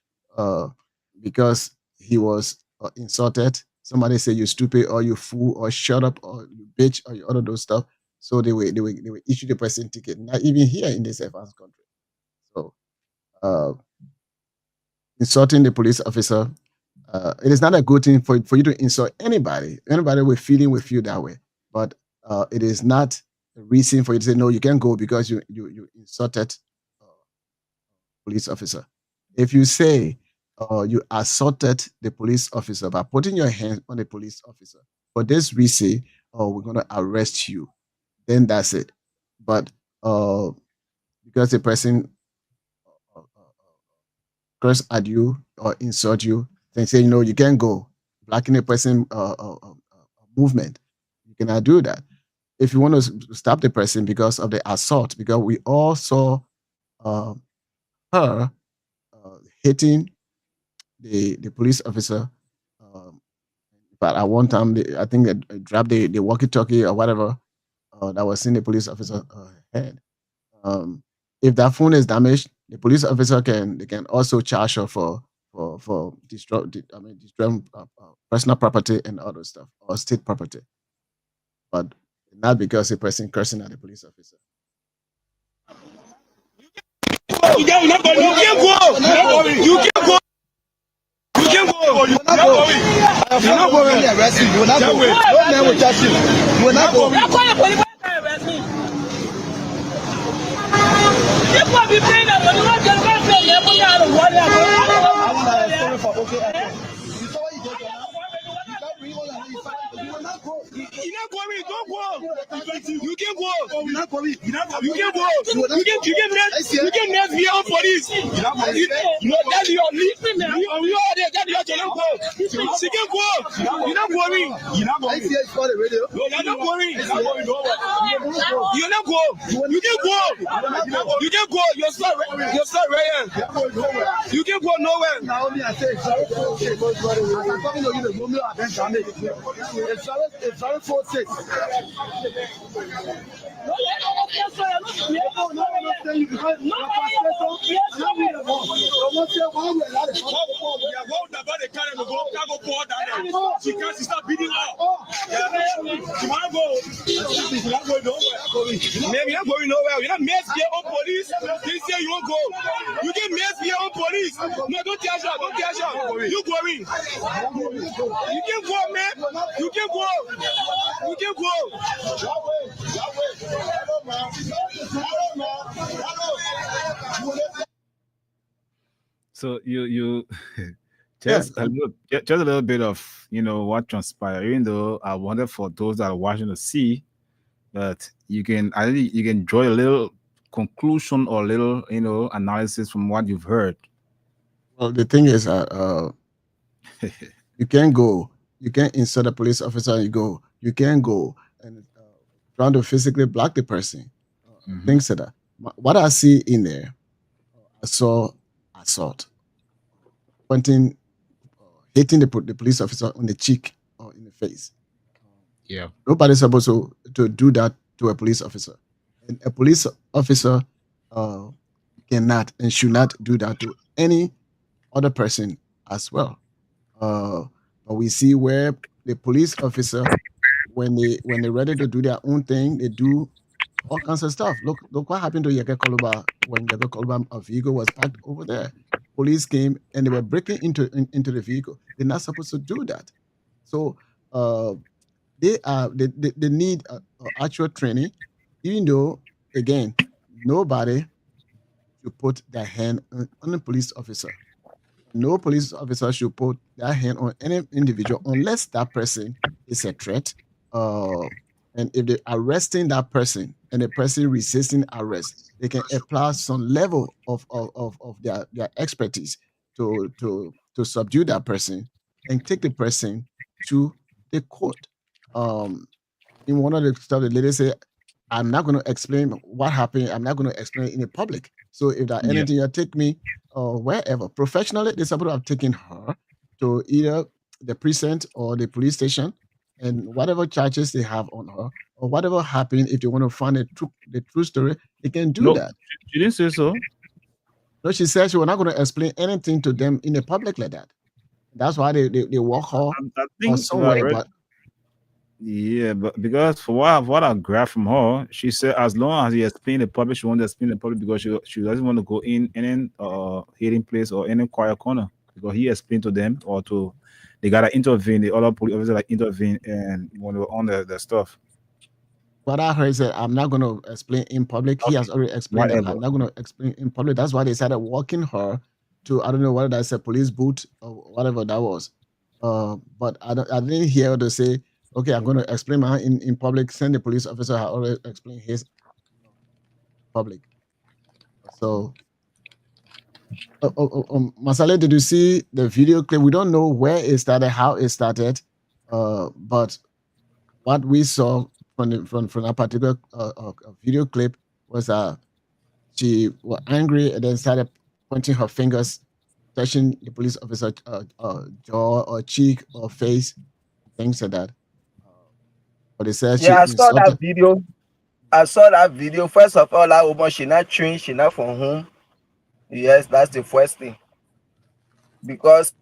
because he was insulted. Somebody say you stupid or you fool or shut up or you bitch or all of those stuff. So they will issue the person ticket. Not even here in this advanced country. So insulting the police officer, it is not a good thing for you to insult anybody. Anybody with feeling will feel that way. But it is not a reason for you to say no, you can't go because you insulted police officer. If you say you assaulted the police officer by putting your hand on the police officer for this reason, we're gonna arrest you, then that's it. But because the person curse at you or insult you, then say you can't go, blocking a person movement, you cannot do that. If you want to stop the person because of the assault, because we all saw her hitting the police officer. But at one time, I think they dropped the walkie-talkie or whatever that was in the police officer head. If that phone is damaged, the police officer can also charge her for destroying personal property and other stuff or state property, but not because a person cursing at the police officer. You can't go. You can't go. You can't go. You will not go. You're not going to arrest you. You will not go. No man will touch you. You will not go. People be paying them. You want to go pay them. You are the one. You saw what you did. You will not go. You're not going. Don't go. You can go. You can go. You can make your own police. You know that's your lead. You are there. That's your channel. She can go. You're not going. You're not going. No, you're not going. You're not going. You can go. You can go. You're sorry, Ryan. You can go nowhere. It's very 46. She start beating up. She wanna go. She's not going nowhere. Maybe you're not going nowhere. You're not mess your own police. They say you won't go. You can mess your own police. No, don't cash out. Don't cash out. You going? You can go, man. You can go. You can go. So you just a little bit of what transpired. Even though I wanted for those that are watching to see, but you can draw a little conclusion or little analysis from what you've heard. Well, the thing is, you can go. You can insert a police officer. You can go and trying to physically block the person. Things like that. What I see in there, I saw assault, hitting the police officer on the cheek or in the face. Yeah. Nobody's supposed to do that to a police officer. And a police officer cannot and should not do that to any other person as well. But we see where the police officer, when they're ready to do their own thing, they do all kinds of stuff. Look what happened to Yeke Koluba when Yeke Koluba vehicle was parked over there. Police came and they were breaking into the vehicle. They're not supposed to do that. So they need actual training, even though, again, nobody should put their hand on a police officer. No police officer should put their hand on any individual unless that person is a threat. And if they're arresting that person and the person resisting arrest, they can apply some level of their expertise to subdue that person and take the person to the court. In one of the stuff, the lady said, I'm not going to explain what happened. I'm not going to explain it in the public. So if there's anything, you take me wherever. Professionally, they're supposed to have taken her to either the precinct or the police station, and whatever charges they have on her or whatever happened, if they want to find the true story, they can do that. She didn't say so. No, she said she was not going to explain anything to them in the public like that. That's why they walk her I think somewhere. but because for what I grabbed from her, she said as long as he explained the public, she won't explain the public because she doesn't want to go in any hiding place or any quiet corner because he explained to them they gotta intervene. The other police officers intervene and when they were on the stuff. What I heard is that I'm not going to explain in public. He has already explained that I'm not going to explain in public. That's why they started walking her to, I don't know whether that's a police boot or whatever that was. But I didn't hear her to say, okay, I'm going to explain my in public. Send the police officer. I already explained his public. So, Masale, did you see the video clip? We don't know where it started, how it started, but what we saw from that particular video clip was she was angry and then started pointing her fingers, touching the police officer jaw or cheek or face, things like that. But they said I saw that video. First of all, that woman, she not trained, she not from home. Yes, that's the first thing. Because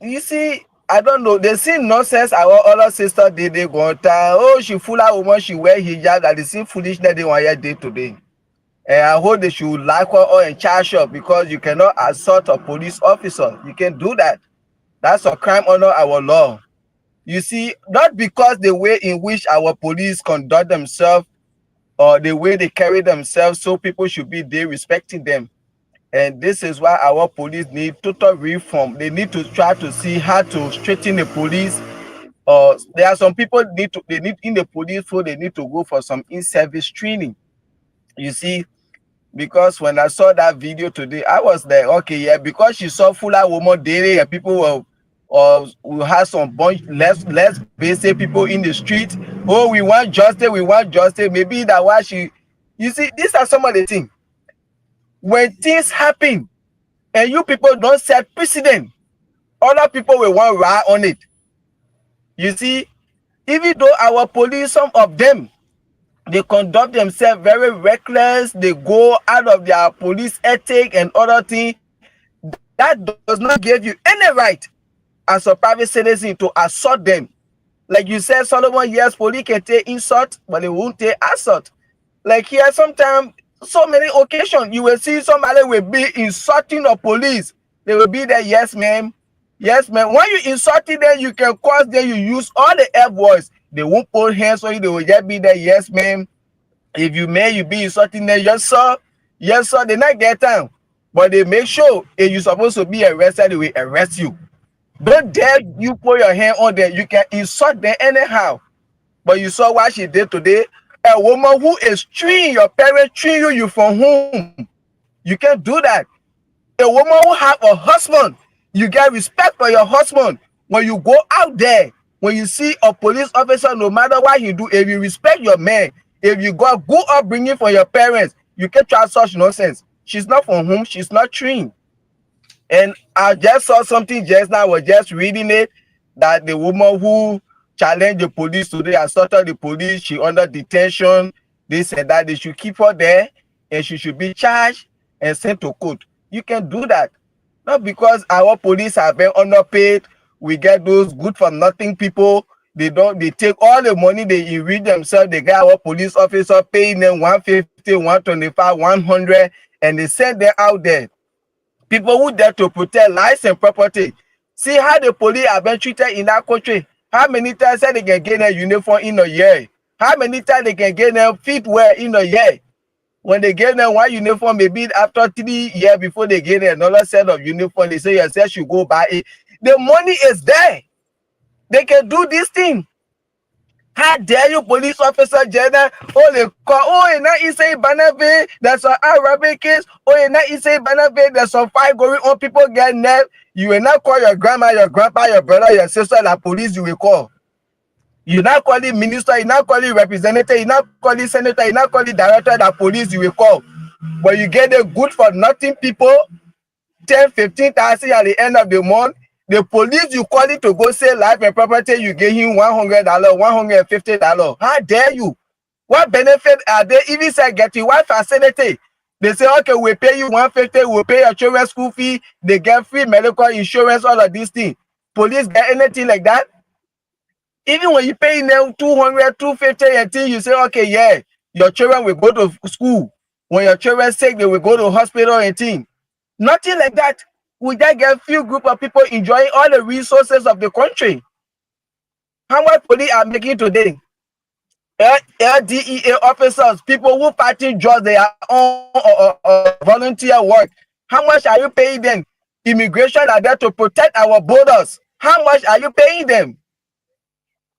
you see, I don't know, they see nonsense our other sister did they go time. Oh, she fool that woman, she wear hijab, that they see foolishness they want day today. And I hope they should like her or in charge of because you cannot assault a police officer. You can do that. That's a crime under our law. You see, not because the way in which our police conduct themselves or the way they carry themselves, so people should be there respecting them. And this is why our police need total reform. They need to try to see how to straighten the police there are some people they need in the police force, they need to go for some in-service training. You see, because when I saw that video today, I was like, okay, yeah, because she saw Fula woman dating and people will have some bunch less basic people in the street. Oh, we want justice, we want justice. Maybe that why she, you see, these are some of the things. When things happen and you people don't set precedent, other people will want ride on it. You see, even though our police, some of them, they conduct themselves very reckless, they go out of their police ethic and other things, that does not give you any right as a private citizen to assault them. Like you said, Solomon, yes, police can take insult, but they won't take assault. Like here, sometimes, so many occasions, you will see somebody will be insulting the police. They will be there, yes, ma'am. Yes, ma'am. When you insulting them, you can cause them, you use all the F words. They won't put hands on you, they will just be there, yes, ma'am. If you may, you be insulting them, yes, sir. Yes, sir. They not get time. But they make sure if you're supposed to be arrested, they will arrest you. Don't dare you put your hand on them. You can insult them anyhow. But you saw what she did today. A woman who is treating your parents, treating you from home. You can't do that. A woman who have a husband, you get respect for your husband. When you go out there, when you see a police officer, no matter what you do, if you respect your man, if you got good upbringing for your parents, you can't try such nonsense. She's not from home, she's not trained. And I just saw something just now, I was just reading it, that the woman who challenged the police today, assaulted the police, she under detention. They said that they should keep her there and she should be charged and sent to court. You can do that. Not because our police have been underpaid, we get those good for nothing people. They take all the money, they enrich themselves, they get our police officer paying them 150, 125, 100, and they send them out there. People who there to protect lives and property. See how the police have been treated in that country. How many times they can get a uniform in a year? How many times they can get their feet wear in a year? When they get them one uniform, maybe after 3 years before they get another set of uniform, they say yourself should go buy it. The money is there. They can do this thing. How dare you, police officer general? Oh, they call, oh, and now you say Banabe, there's an Arabic case. Oh, and now you say Banabe, there's some fight going on, people get nerve. You will not call your grandma, your grandpa, your brother, your sister, the police you will call. You not call the minister, you not call the representative, you not call the senator, you not call the director, the police you will call. But you get the good for nothing people, 10, 15,000 at the end of the month. The police you call it to go save life and property, you give him $100, $150. How dare you? What benefit are they even say get you? What facility? They say, okay, we pay you $150, we'll pay your children's school fee, they get free medical insurance, all of these things. Police get anything like that? Even when you pay them $200, $250 and things, you say, okay, yeah, your children will go to school. When your children sick, they will go to hospital and things. Nothing like that. We just get a few group of people enjoying all the resources of the country. How much police are making today? LDEA officers, people who fighting drugs, they are on volunteer work. How much are you paying them? Immigration are there to protect our borders. How much are you paying them?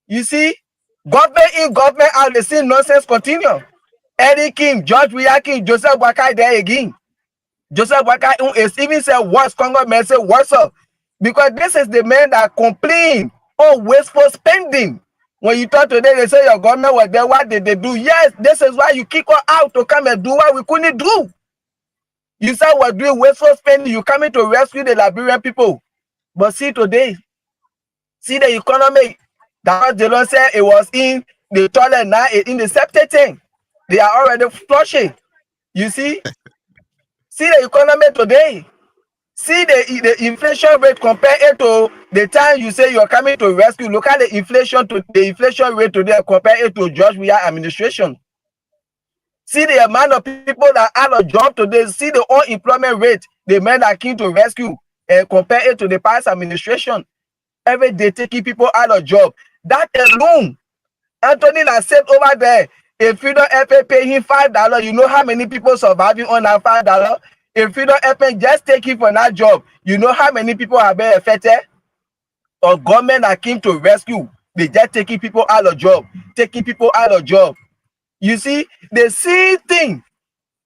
You see, government in, government out, the same nonsense continue. Eddie King, George Weah King, Joseph Boakai there again. Joseph Boakai is even said worse, Congo man say worse up. Because this is the man that complain on wasteful spending. When you talk today, they say your government was there, what did they do? Yes, this is why you kick her out to come and do what we couldn't do. You said we're doing wasteful spending, you coming to rescue the Liberian people. But see today, see the economy. That they don't say it was in the toilet, now it's in the septic tank. They are already flushing. You see? See the economy today. See the inflation rate, compare it to the time you say you're coming to rescue. Look at the inflation rate today, compare it to George Weah administration. See the amount of people that are out of job today. See the unemployment rate, the men that came to rescue, and compare it to the past administration. Every day taking people out of job. That alone, Anthony has said over there, if you don't ever pay him $5, you know how many people surviving on that $5? If you don't ever just take him for that job, you know how many people have been affected? Or government that came to rescue. They just taking people out of job, taking people out of job. You see, the same thing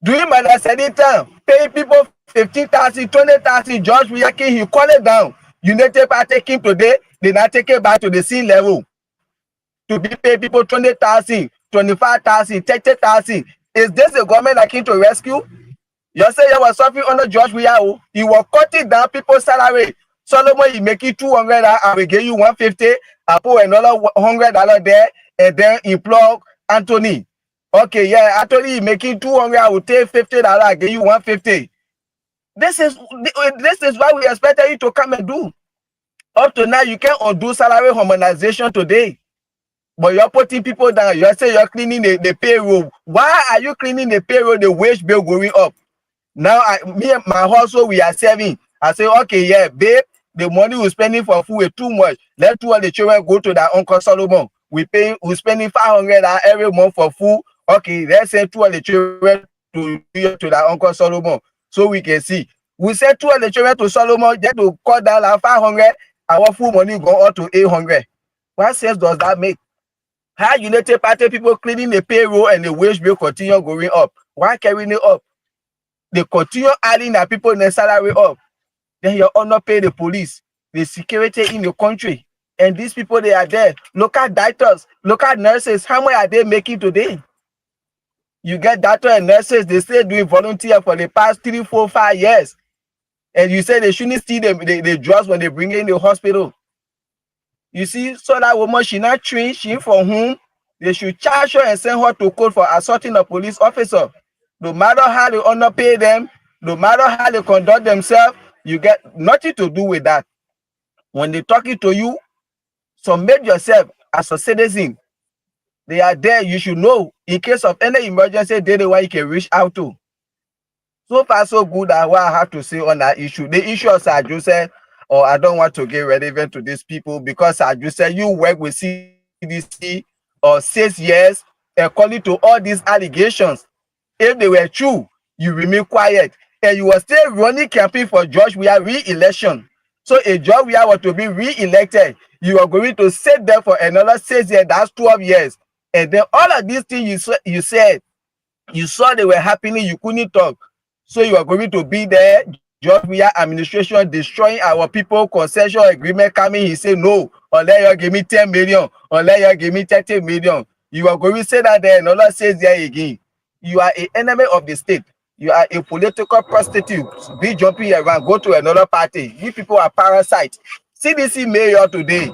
during my last time, paying people 15,000, 20,000. George Weah, he call it down. United Party take him today, they not take it back to the same level. To be pay people 20,000, 25,000, 30,000. Is this the government that came to rescue? You say you was suffering under George Weah. He was cutting down people's salary. Solomon, he make it 200, I will give you 150. I put another $100 there, and then he plug Anthony. Okay, yeah, Anthony making 200, I will take $50, I give you 150. This is what we expected you to come and do. Up to now, you can't undo salary harmonization today. But you're putting people down. You say you're cleaning the payroll. Why are you cleaning the payroll? The wage bill going up. Now, me and my household, we are saving. I say, okay, yeah, babe, the money we're spending for food is too much. Let two of the children go to their Uncle Solomon. We're spending $500 every month for food. Okay, let's send two of the children to their Uncle Solomon so we can see. We send two of the children to Solomon just to cut down like 500. Our food money go up to 800. What sense does that make? How United Party people cleaning the payroll and the wage bill continue going up? Why carrying it up? They continue adding their people in the salary up. Then you honor pay the police, the security in the country. And these people, they are there. Local doctors, local nurses, how much are they making today? You get doctors and nurses, they stay doing volunteer for the past 3, 4, 5 years. And you say they shouldn't see the drugs when they bring in the hospital. You see, so that woman, she not trained, she from whom they should charge her and send her to court for assaulting a police officer. No matter how they underpay them, no matter how they conduct themselves, you get nothing to do with that. When they're talking to you, submit yourself as a citizen. They are there, you should know. In case of any emergency, they're the one you can reach out to. So far, so good at what I have to say on that issue. The issue of Sir Joseph, or I don't want to get relevant to these people because Sir Joseph, you work with CDC or 6 years, according to all these allegations. If they were true, you remain quiet. And you were still running campaign for George Weah re-election. So if George Weah were to be re-elected, you are going to sit there for another 6 years, that's 12 years. And then all of these things you said, you saw they were happening, you couldn't talk. So you are going to be there, George Weah administration destroying our people, concession agreement coming, he said no, unless you give me 10 million, unless you give me 30 million. You are going to say that there another 6 years again. You are an enemy of the state. You are a political prostitute. Be jumping around, go to another party. You people are parasites. CDC mayor today.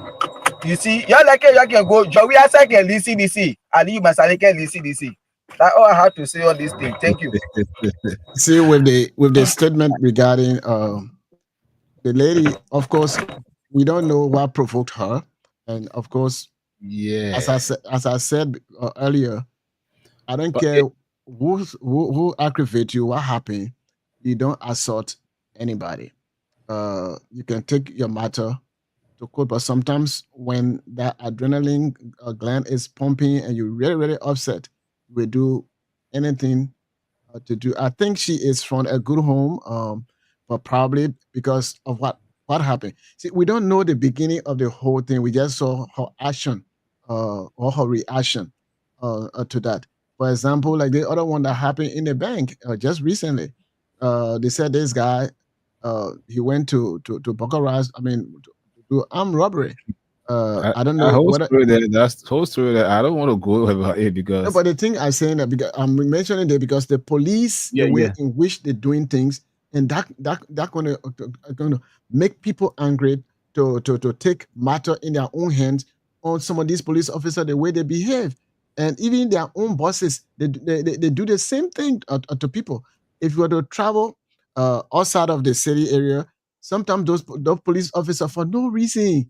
You see, you like you can go. George Weah can lead CDC. Ali Masari can lead CDC. That's all I have to say on this thing. Thank you. See, with the statement regarding the lady, of course, we don't know what provoked her, and of course, Yeah. as I said earlier, I don't care who aggravate you, what happened. You don't assault anybody. You can take your matter to court, but sometimes when that adrenaline gland is pumping and you're really, really upset, you will do anything to do. I think she is from a good home, but probably because of what happened. See, we don't know the beginning of the whole thing. We just saw her action or her reaction to that. For example, like the other one that happened in the bank just recently, they said this guy he went to Baccarat. I mean, to do armed robbery. I don't know whether. That's the whole story that I don't want to go about it No, because but the thing I'm saying that because I'm mentioning it because the police, Yeah, the way yeah. in which they're doing things, and that gonna make people angry to take matter in their own hands on some of these police officers the way they behave, and even their own bosses they do the same thing to people. If you were to travel outside of the city area, sometimes those police officers for no reason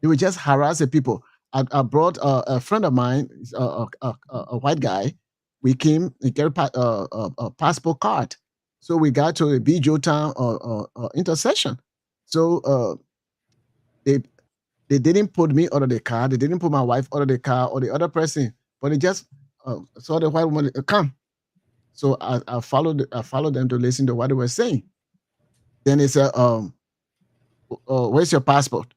they will just harass the people. I brought a friend of mine, a white guy. We came, he got a passport card. So we got to a Bijo town intersection. So they didn't put me out of the car. They didn't put my wife out of the car or the other person. But they just saw the white woman come. So I followed them to listen to what they were saying. Then they said, "Where's your passport?"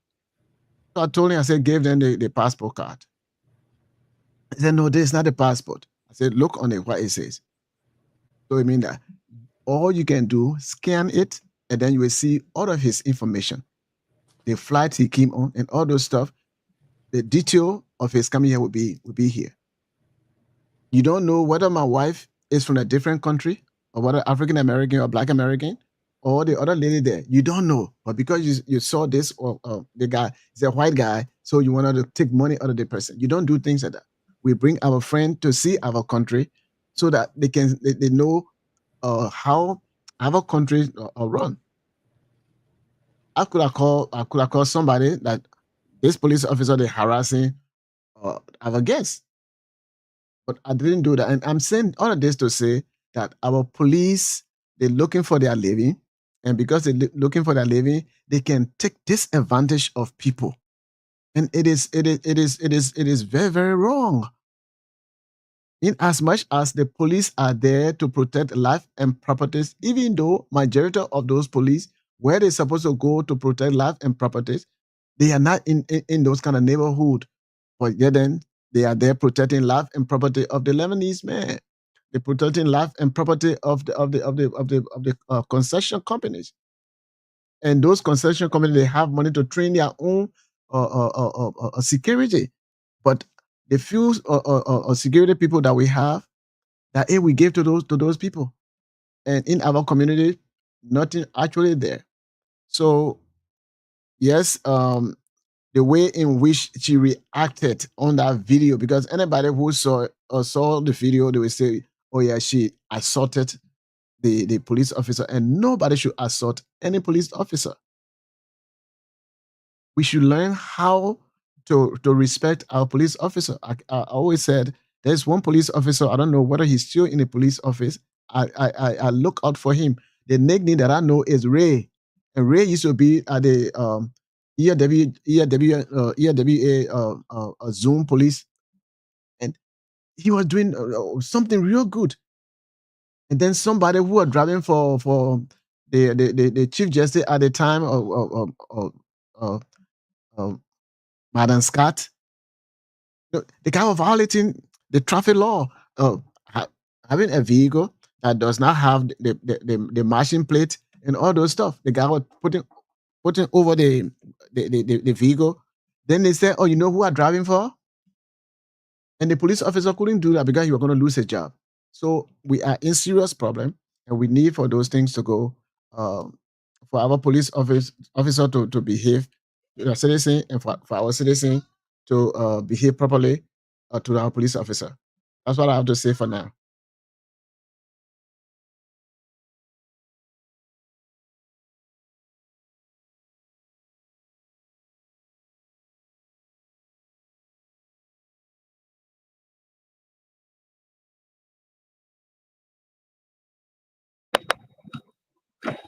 So I told him, I said, gave them the passport card. He said, no, this is not the passport. I said, look on it, what it says. So it means that all you can do, scan it, and then you will see all of his information. The flight he came on and all those stuff. The detail of his coming here will be here. You don't know whether my wife is from a different country or whether African American or Black American or the other lady there. You don't know. But because you saw this or the guy is a white guy, so you wanted to take money out of the person. You don't do things like that. We bring our friend to see our country so that they know how our country run. I could have called somebody that this police officer they harassing our guests. But I didn't do that. And I'm saying all of this to say that our police, they're looking for their living. And because they're looking for their living, they can take disadvantage of people. And it is very, very wrong. In as much as the police are there to protect life and properties, even though majority of those police, where they're supposed to go to protect life and properties, they are not in those kind of neighborhood. But yet then they are there protecting life and property of the Lebanese man. They're protecting life and property of the concession companies. And those concession companies, they have money to train their own security. But the few security people that we have, that we give to those people. And in our community, nothing actually there. So yes, the way in which she reacted on that video, because anybody who saw the video, they will say, oh yeah, she assaulted the police officer, and nobody should assault any police officer. We should learn how to respect our police officer. I always said there's one police officer, I don't know whether he's still in the police office. I look out for him. The nickname that I know is Ray. And Ray used to be at the ERWA Zoom police, and he was doing something real good. And then somebody who was driving for the chief justice at the time of Madam Scott, the guy was violating the traffic law, having a vehicle that does not have the marching plate and all those stuff. The guy was putting over the vehicle. Then they said, oh, you know who are driving for? And the police officer couldn't do that because he was going to lose his job. So we are in serious problem, and we need for those things to go, for our police officer to behave to the citizen, and for our citizen to behave properly to our police officer. That's what I have to say for now.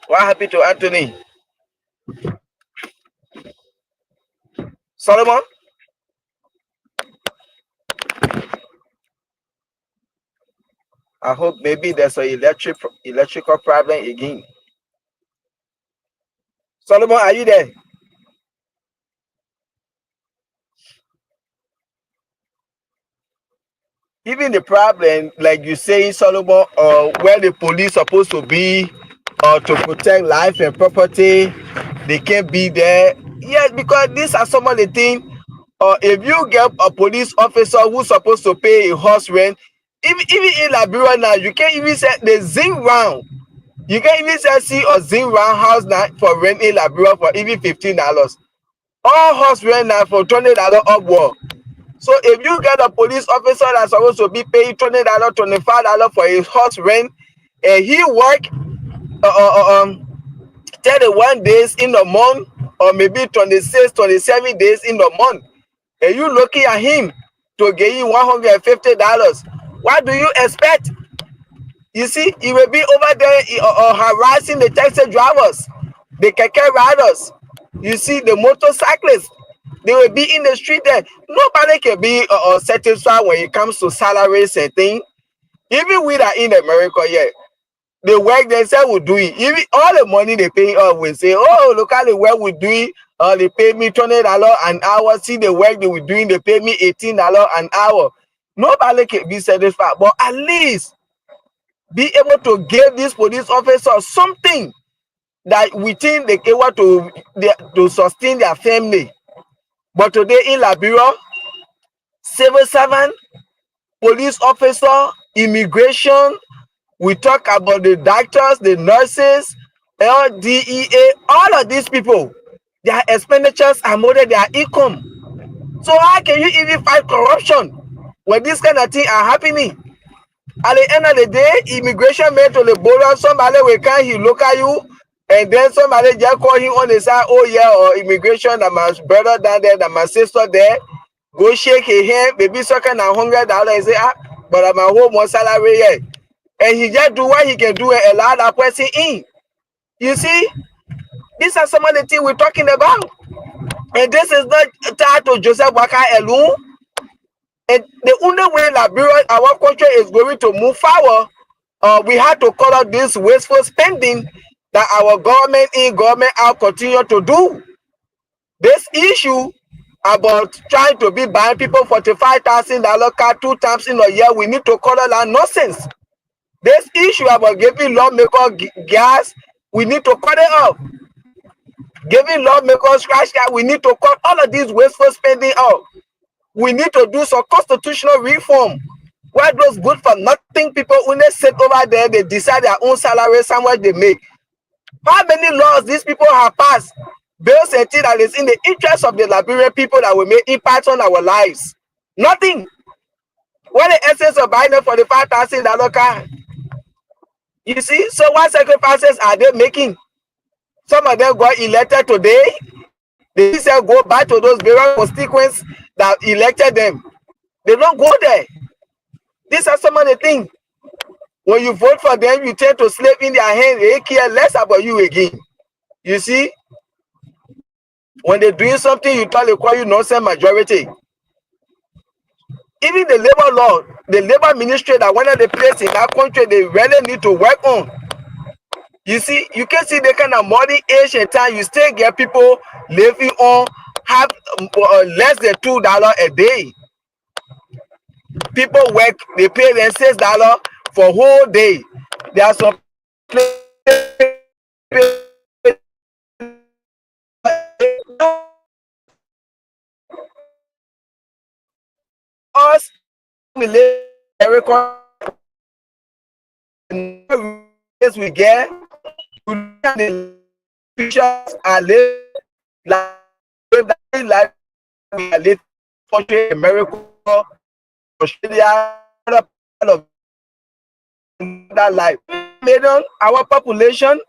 What happened to Anthony? Solomon? I hope maybe there's an electrical problem again. Solomon, are you there? Even the problem, like you say, Solomon, where the police supposed to be to protect life and property, they can't be there. Yes, because these are some of the things. If you get a police officer who's supposed to pay a horse rent, even in Liberia now, you can't even say the zing round. You can't even see a zing round house now for rent in Liberia for even $15. All horse rent now for $20 upward. So if you get a police officer that's supposed to be paying $20, $25 for his horse rent, and he work 31 days in the month, or maybe 26, 27 days in the month, and you looking at him to get you $150, what do you expect? You see, he will be over there harassing the taxi drivers, the keke riders. You see, the motorcyclists, they will be in the street there. Nobody can be satisfied when it comes to salaries and things. Even we are in America, yeah, the work themselves will do it. Even all the money they pay us, we say, oh, look at the work we do it. They pay me $20 an hour. See the work they were doing, they pay me $18 an hour. Nobody can be satisfied, but at least be able to give these police officers something that within they able to sustain their family. But today in Liberia, civil servant, police officer, immigration, we talk about the doctors, the nurses, LDEA, all of these people, their expenditures are more than their income. So how can you even fight corruption when this kind of thing are happening? At the end of the day, immigration made to the border, somebody will come, he look at you, and then somebody just call him on the side, oh yeah, or immigration, that my brother down there, that my sister there, go shake his hand, baby sucking $100, and say, but I'm a home on salary here. And he just do what he can do and allow that person in. You see, these are some of the things we're talking about. And this is not tied to Joseph Waka alone. And the only way Liberia, our country, is going to move forward, we have to call out this wasteful spending that our government in, government out continue to do. This issue about trying to be buying people $45,000 car 2 times in a year, we need to call it that nonsense. This issue about giving lawmakers gas, we need to cut it off. Giving lawmakers scratch card, we need to cut all of these wasteful spending off. We need to do some constitutional reform where those good for nothing people, when they sit over there, they decide their own salary, how much they make. How many laws these people have passed, bills and things that is in the interest of the Liberian people that will make impact on our lives? Nothing. What the essence of buying a $45,000 car? You see, so what sacrifices are they making? Some of them got elected today. They say go back to those various constituents that elected them. They don't go there. These are some of the things. When you vote for them, you tend to slap in their hand. They care less about you again. You see, when they're doing something, you tell they call you nonsense majority. Even the labor law, the labor ministry that one of the places in that country they really need to work on. You see, you can see the kind of modern age and time you still get people living on have less than $2 a day. People work, they pay them $6 for a whole day. There are some us we live we get the pictures are live like we live country America, Australia, other part of that life. Made on our population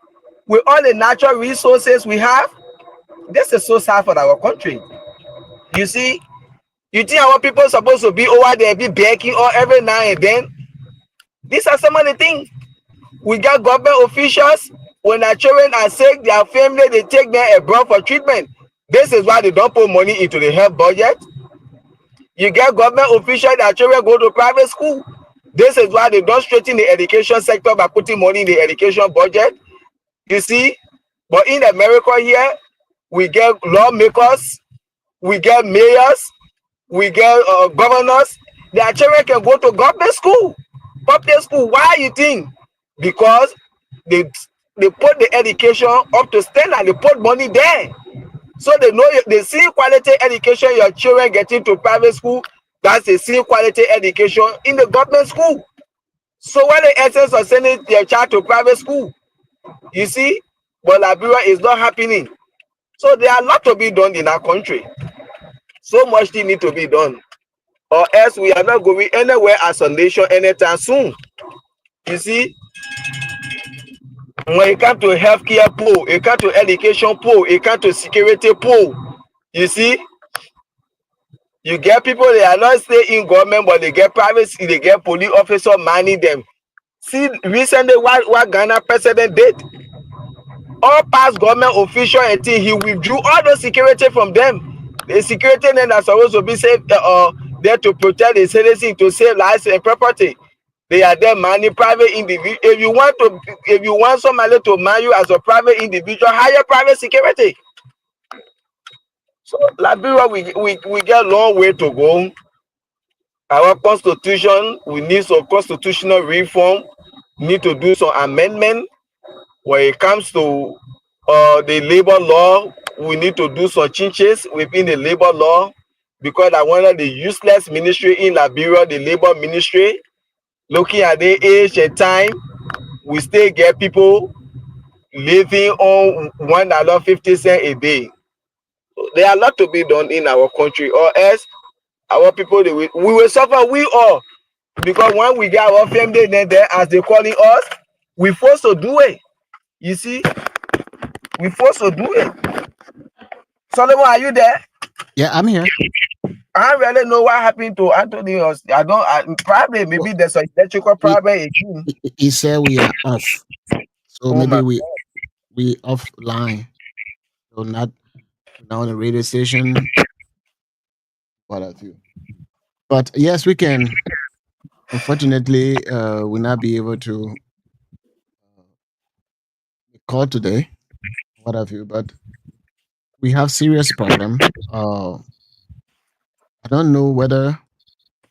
with all the natural resources we have. This is so sad for our country. You see, you think our people are supposed to be over there, be begging or every now and then? These are some of the things. We got government officials, when our children are sick, their family, they take them abroad for treatment. This is why they don't put money into the health budget. You get government officials, their children go to private school. This is why they don't straighten the education sector by putting money in the education budget. You see, but in America here, we get lawmakers, we get mayors, we get governors. Their children can go to government school, public school. Why you think? Because they put the education up to standard. They put money there, so they know they see quality education your children getting to private school. That's the same quality education in the government school. So what the essence of sending your child to private school? You see, but Liberia is not happening. So there are a lot to be done in our country. So much thing need to be done, or else we are not going anywhere as a nation anytime soon. You see, when it comes to healthcare pool, it comes to education pool, it comes to security pool. You see, you get people they are not stay in government, but they get private, they get police officer manning them. See, recently what Ghana president did, all past government official and thing, he withdrew all the security from them. The security men are supposed to be safe, there to protect the citizens, to save lives and property. They are there manning private individual. If you want somebody to man you as a private individual, hire private security. So Liberia, we get a long way to go. Our constitution, we need some constitutional reform, need to do some amendment. When it comes to the labor law, we need to do some changes within the labor law, because I wanted the useless ministry in Liberia, the labor ministry. Looking at the age and time, we still get people living on $1.50 a day. There are a lot to be done in our country, or else our people we will suffer, we all, because when we get our family then there, as they calling us, we forced to do it. You see, we forced to do it. Solomon, are you there? Yeah, I'm here. I don't really know what happened to Anthony. I don't. Probably maybe Well, there's an electrical he, problem again. he said we are off, so Oh maybe my! we offline, so not now on the radio station. What have you? But yes, we can. Unfortunately, will not be able to call today. What have you? But we have serious problem. I don't know whether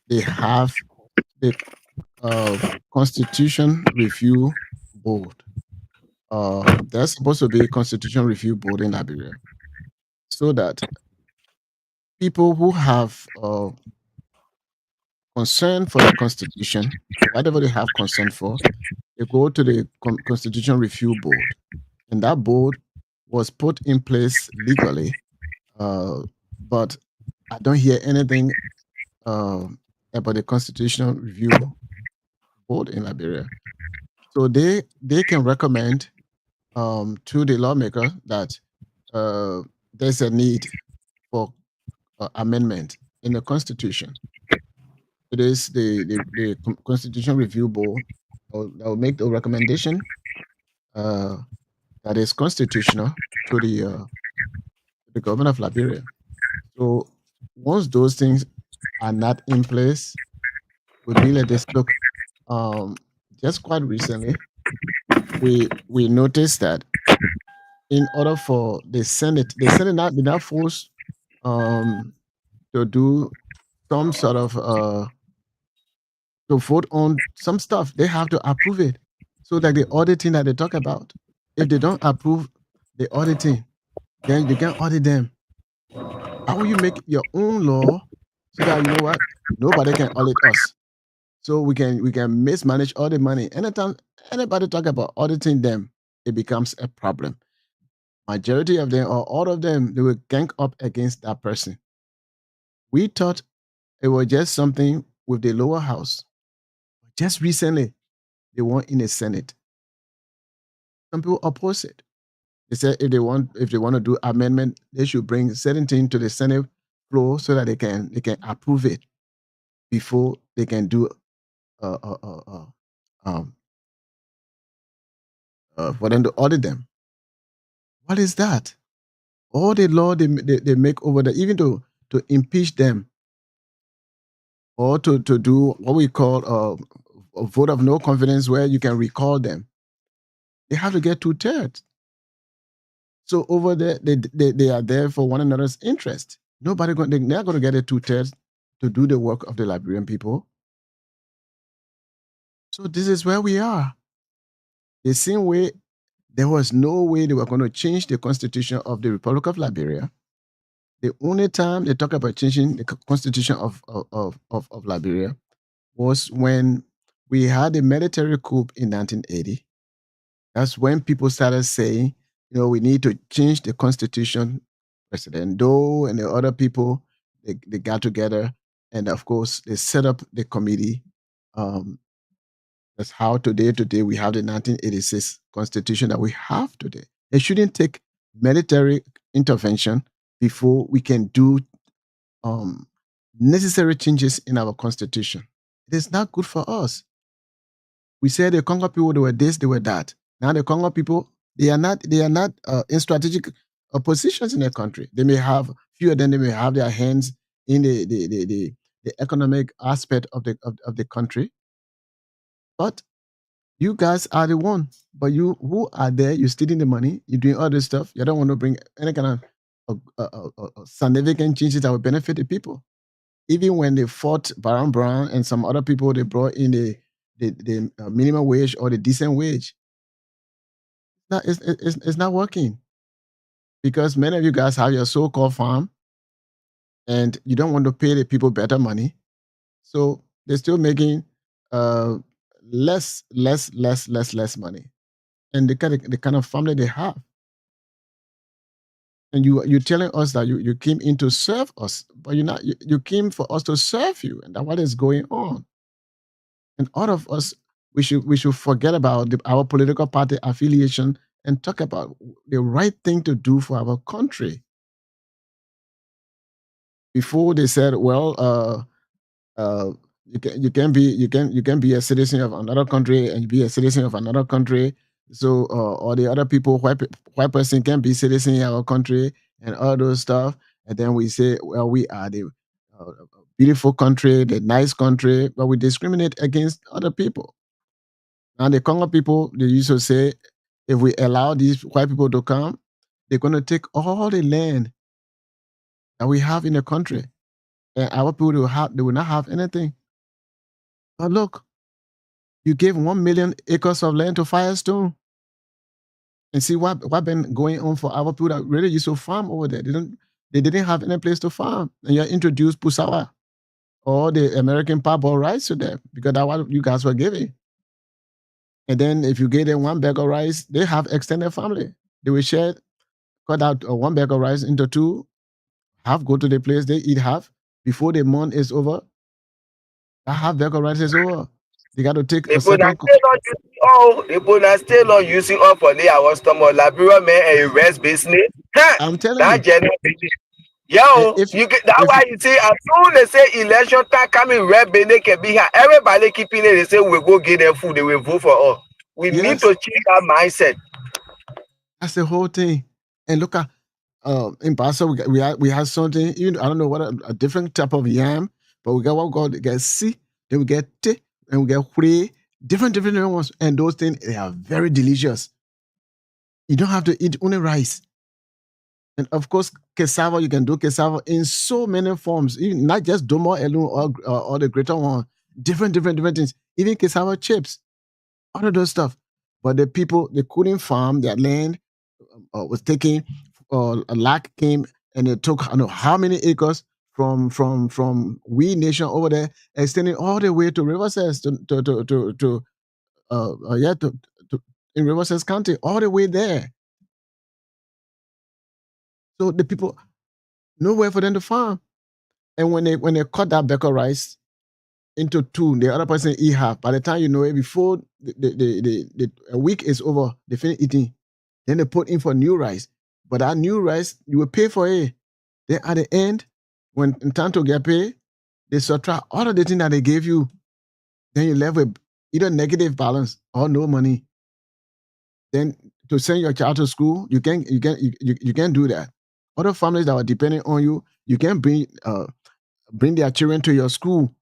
they have the Constitution Review Board. There's supposed to be a Constitution Review Board in Liberia, so that people who have concern for the Constitution, whatever they have concern for, they go to the Constitution Review Board, and that board was put in place legally. But I don't hear anything about the Constitutional Review Board in Liberia. So they can recommend to the lawmaker that there's a need for amendment in the Constitution. It is the Constitution Review Board that will make the recommendation that is constitutional to the government of Liberia. So once those things are not in place, would be like this. Look, just quite recently, we noticed that in order for the Senate did not force to do some sort of to vote on some stuff. They have to approve it. So like the auditing that they talk about, if they don't approve the auditing, then you can audit them. How will you make your own law so that you know what nobody can audit us? So we can mismanage all the money. Anytime anybody talk about auditing them, it becomes a problem. Majority of them or all of them, they will gang up against that person. We thought it was just something with the lower house. Just recently, they won in the Senate. Some people oppose it. They said if they want to do amendment, they should bring certain things to the Senate floor so that they can approve it before they can do for them to audit them. What is that? All the law they make over there, even to impeach them or to do what we call a vote of no confidence where you can recall them, they have to get 2/3. So over there, they are there for one another's interest. They're not going to get a 2/3 to do the work of the Liberian people. So this is where we are. The same way, there was no way they were going to change the constitution of the Republic of Liberia. The only time they talk about changing the constitution of Liberia was when we had a military coup in 1980. That's when people started saying, we need to change the constitution. President Doe and the other people, they got together, and of course they set up the committee. That's how today we have the 1986 constitution that we have today. It shouldn't take military intervention before we can do necessary changes in our constitution. It is not good for us. We say the Congo people, they were this, they were that. Now the Congo people, they are not in strategic positions in the country. They may have few of them. They may have their hands in the economic aspect of the country. But you guys are the one. But you who are there, you're stealing the money, you're doing all this stuff. You don't want to bring any kind of significant changes that will benefit the people. Even when they fought Baron Brown and some other people, they brought in the minimum wage or the decent wage. It's not working because many of you guys have your so-called farm and you don't want to pay the people better money. So they're still making less money. And the kind of family they have. And you're telling us that you came in to serve us, but you're not. You came for us to serve you, and that's what is going on. And all of us, we should forget about our political party affiliation and talk about the right thing to do for our country. Before they said, well, you can be a citizen of another country and be a citizen of another country. So or the other people, white person can be citizen in our country and all those stuff. And then we say, well, we are the beautiful country, the nice country, but we discriminate against other people. And the Congo people, they used to say, if we allow these white people to come, they're going to take all the land that we have in the country, and our people they will not have anything. But look, you gave 1 million acres of land to Firestone. And see what been going on for our people that really used to farm over there. They didn't have any place to farm. And you introduced Pusawa or the American parboiled rice to them because that's what you guys were giving. And then if you gave them one bag of rice, they have extended family. They will share, cut out one bag of rice into two, half go to the place, they eat half. Before the month is over, that half bag of rice is over. They got to take a second. People are still not using all for the our stomach, Liberia man and rest business. I'm telling That you. Yo, you get that's why you see as soon as they say election time coming, red Benin can be here. Everybody keeping it, they say we'll go get their food, they will vote for us. We need to change that mindset. That's the whole thing. And look at in Basel, we have something, even I don't know what a different type of yam, but we got what we call get C, then we get T, and we get Hure, different ones. And those things, they are very delicious. You don't have to eat only rice. And of course, cassava, you can do cassava in so many forms, even not just Domo alone or the greater one, different things, even cassava chips, all of those stuff. But the people, they couldn't farm, their land was taken, a lack came and it took I don't know how many acres from we nation over there, extending all the way to Riverside to in Riverside County, all the way there. So the people, nowhere for them to farm. And when they cut that bag of rice into two, the other person eat half. By the time you know it, before the a week is over, they finish eating. Then they put in for new rice. But that new rice, you will pay for it. Then at the end, when in time to get paid, they subtract all of the things that they gave you. Then you're left with either negative balance or no money. Then to send your child to school, you can't do that. Other families that are depending on you, you can't bring their children to your school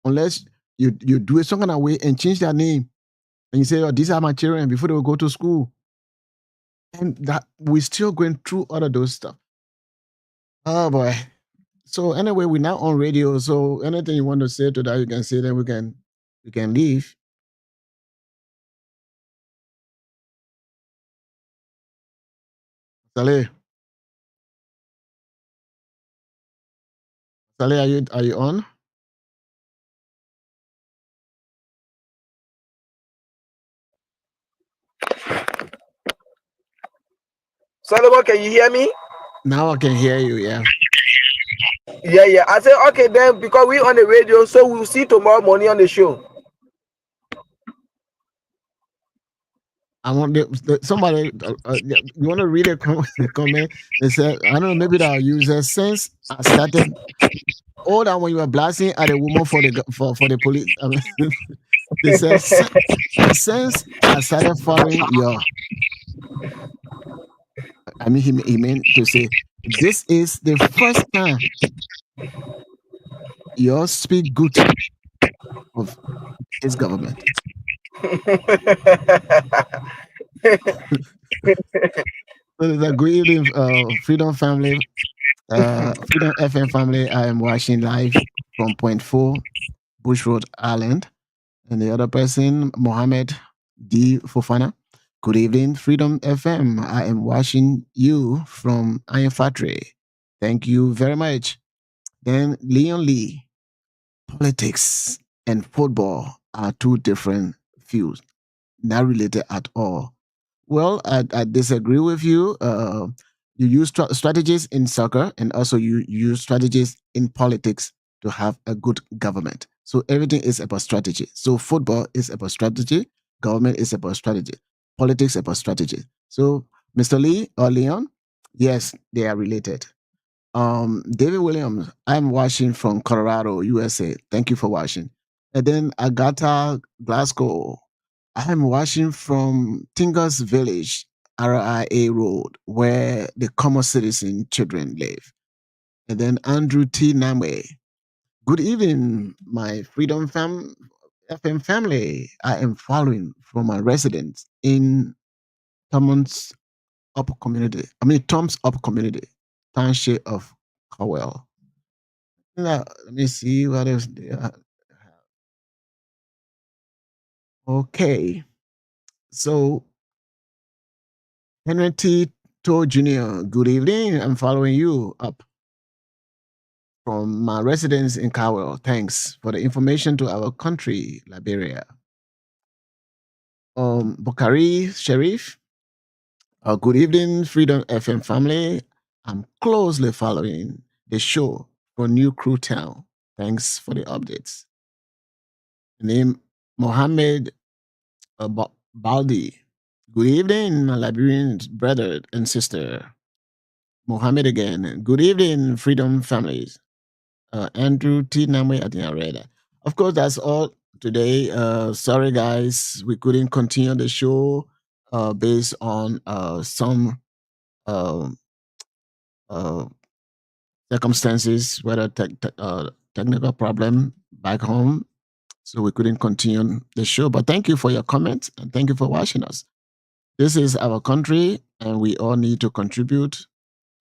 unless you do it some kind of way and change their name. And you say, oh, these are my children before they will go to school. And that we're still going through all of those stuff. Oh boy. So anyway, we're now on radio. So anything you want to say to that, you can say, then we can leave. Saleh, are you on? Solomon, can you hear me? Now I can hear you, yeah. Yeah. I said okay then because we on the radio, so we'll see tomorrow morning on the show. I want somebody. You want to read a comment? They said, I don't know, maybe that user since I started. All that when you were blasting at a woman for the police. I mean, they said since I started following your. I mean, he meant to say this is the first time you speak good of his government. So it's a good evening, Freedom family, Freedom FM family. I am watching live from Point 4, Bush Road, Ireland. And the other person, Mohammed D. Fofana. Good evening, Freedom FM. I am watching you from Iron Factory. Thank you very much. Then Leon Lee. Politics and football are two different fields, not related at all. Well, I disagree with you. You use strategies in soccer, and also you use strategies in politics to have a good government. So everything is about strategy. So football is about strategy, government is about strategy, politics about strategy. So Mr. Lee or Leon, yes, they are related. David Williams, I'm watching from Colorado, USA. Thank you for watching. And then Agatha Glasgow, I'm watching from Tingers Village, RIA Road, where the common citizen children live. And then Andrew T. Namwe, good evening, my FM family. I am following from my residence in Thomas Up Community. Tom's Up Community, Township of Cowell. Now, let me see what else they are. Okay. So, Henry T. To Jr., good evening. I'm following you up from my residence in Cowell. Thanks for the information to our country, Liberia. Bukari Sharif, good evening, Freedom FM family. I'm closely following the show for New Crew Town. Thanks for the updates. Name Mohammed Baldi. Good evening, my Liberian brother and sister. Mohammed again. Good evening, Freedom families. Andrew T. Namwe, I think I read that. Of course, that's all today. Sorry, guys, we couldn't continue the show based on some uh, uh, circumstances, whether technical problem back home. So we couldn't continue the show. But thank you for your comments and thank you for watching us. This is our country, and we all need to contribute,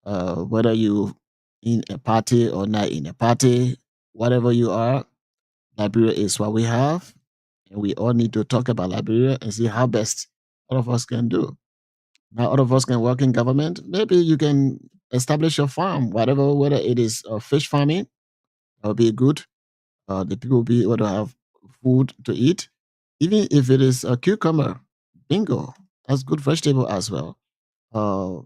whether you in a party or not in a party, whatever you are. Liberia is what we have, and we all need to talk about Liberia and see how best all of us can do. Now, all of us can work in government. Maybe you can establish your farm, whatever, whether it is fish farming, that will be good. The people will be able to have food to eat. Even if it is a cucumber, bingo, that's good vegetable as well. Uh,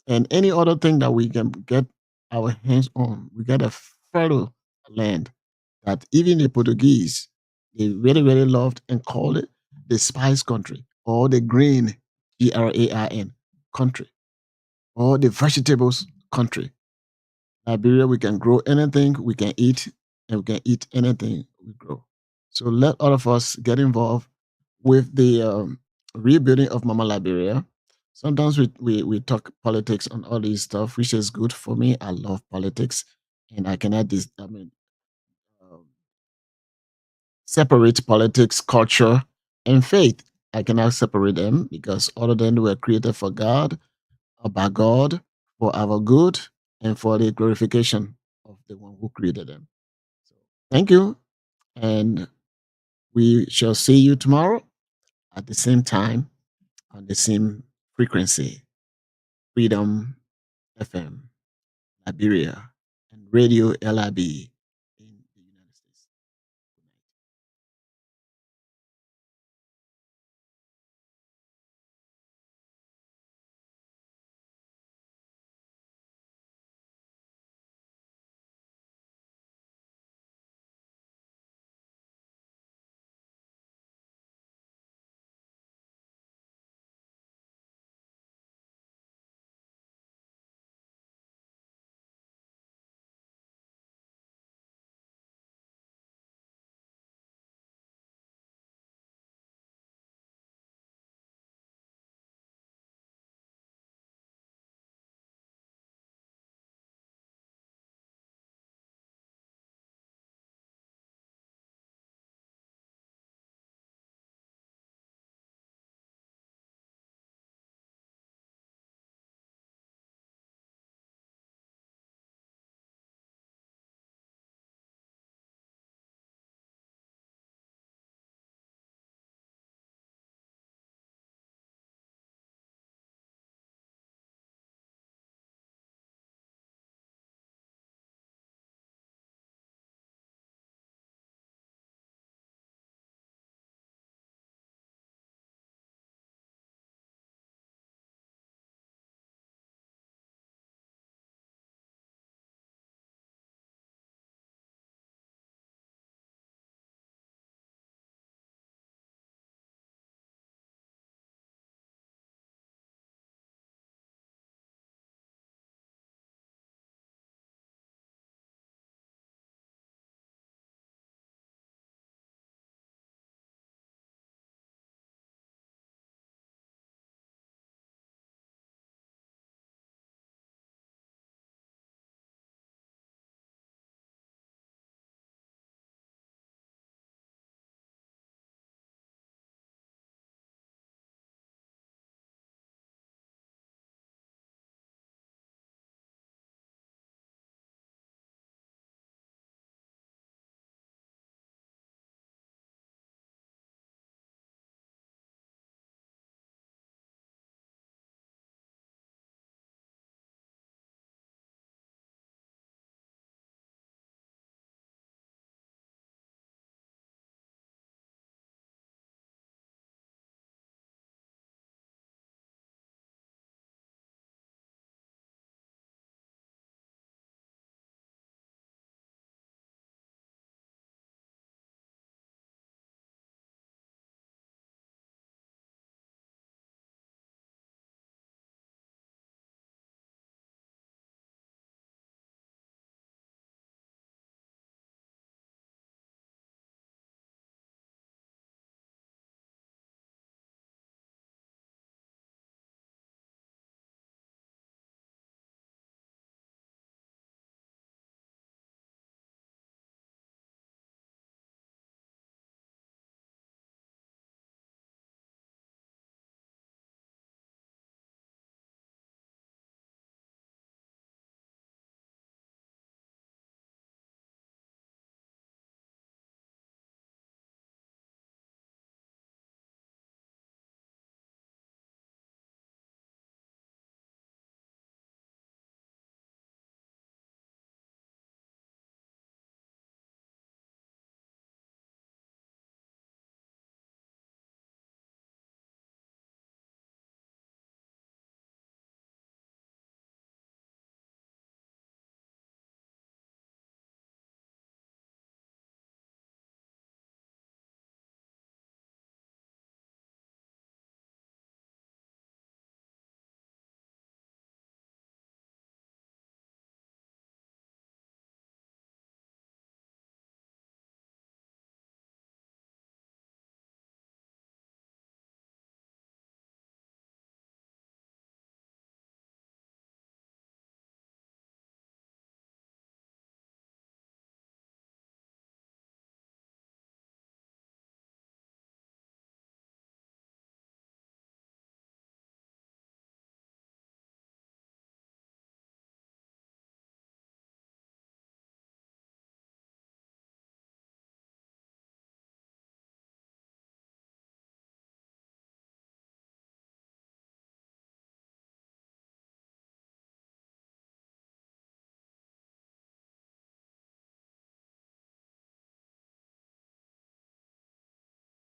and any other thing that we can get our hands on. We got a fertile land that even the Portuguese, they really, really loved and called it the spice country or the grain, GRAIN country, or the vegetables country. Liberia, we can grow anything we can eat, and we can eat anything we grow. So let all of us get involved with the rebuilding of Mama Liberia. Sometimes we talk politics on all these stuff, which is good for me. I love politics, and I cannot um, separate politics, culture, and faith. I cannot separate them because all of them were created for God, by God, for our good, and for the glorification of the one who created them. So thank you, and we shall see you tomorrow at the same time on the same frequency. Freedom FM, Liberia, and Radio LIB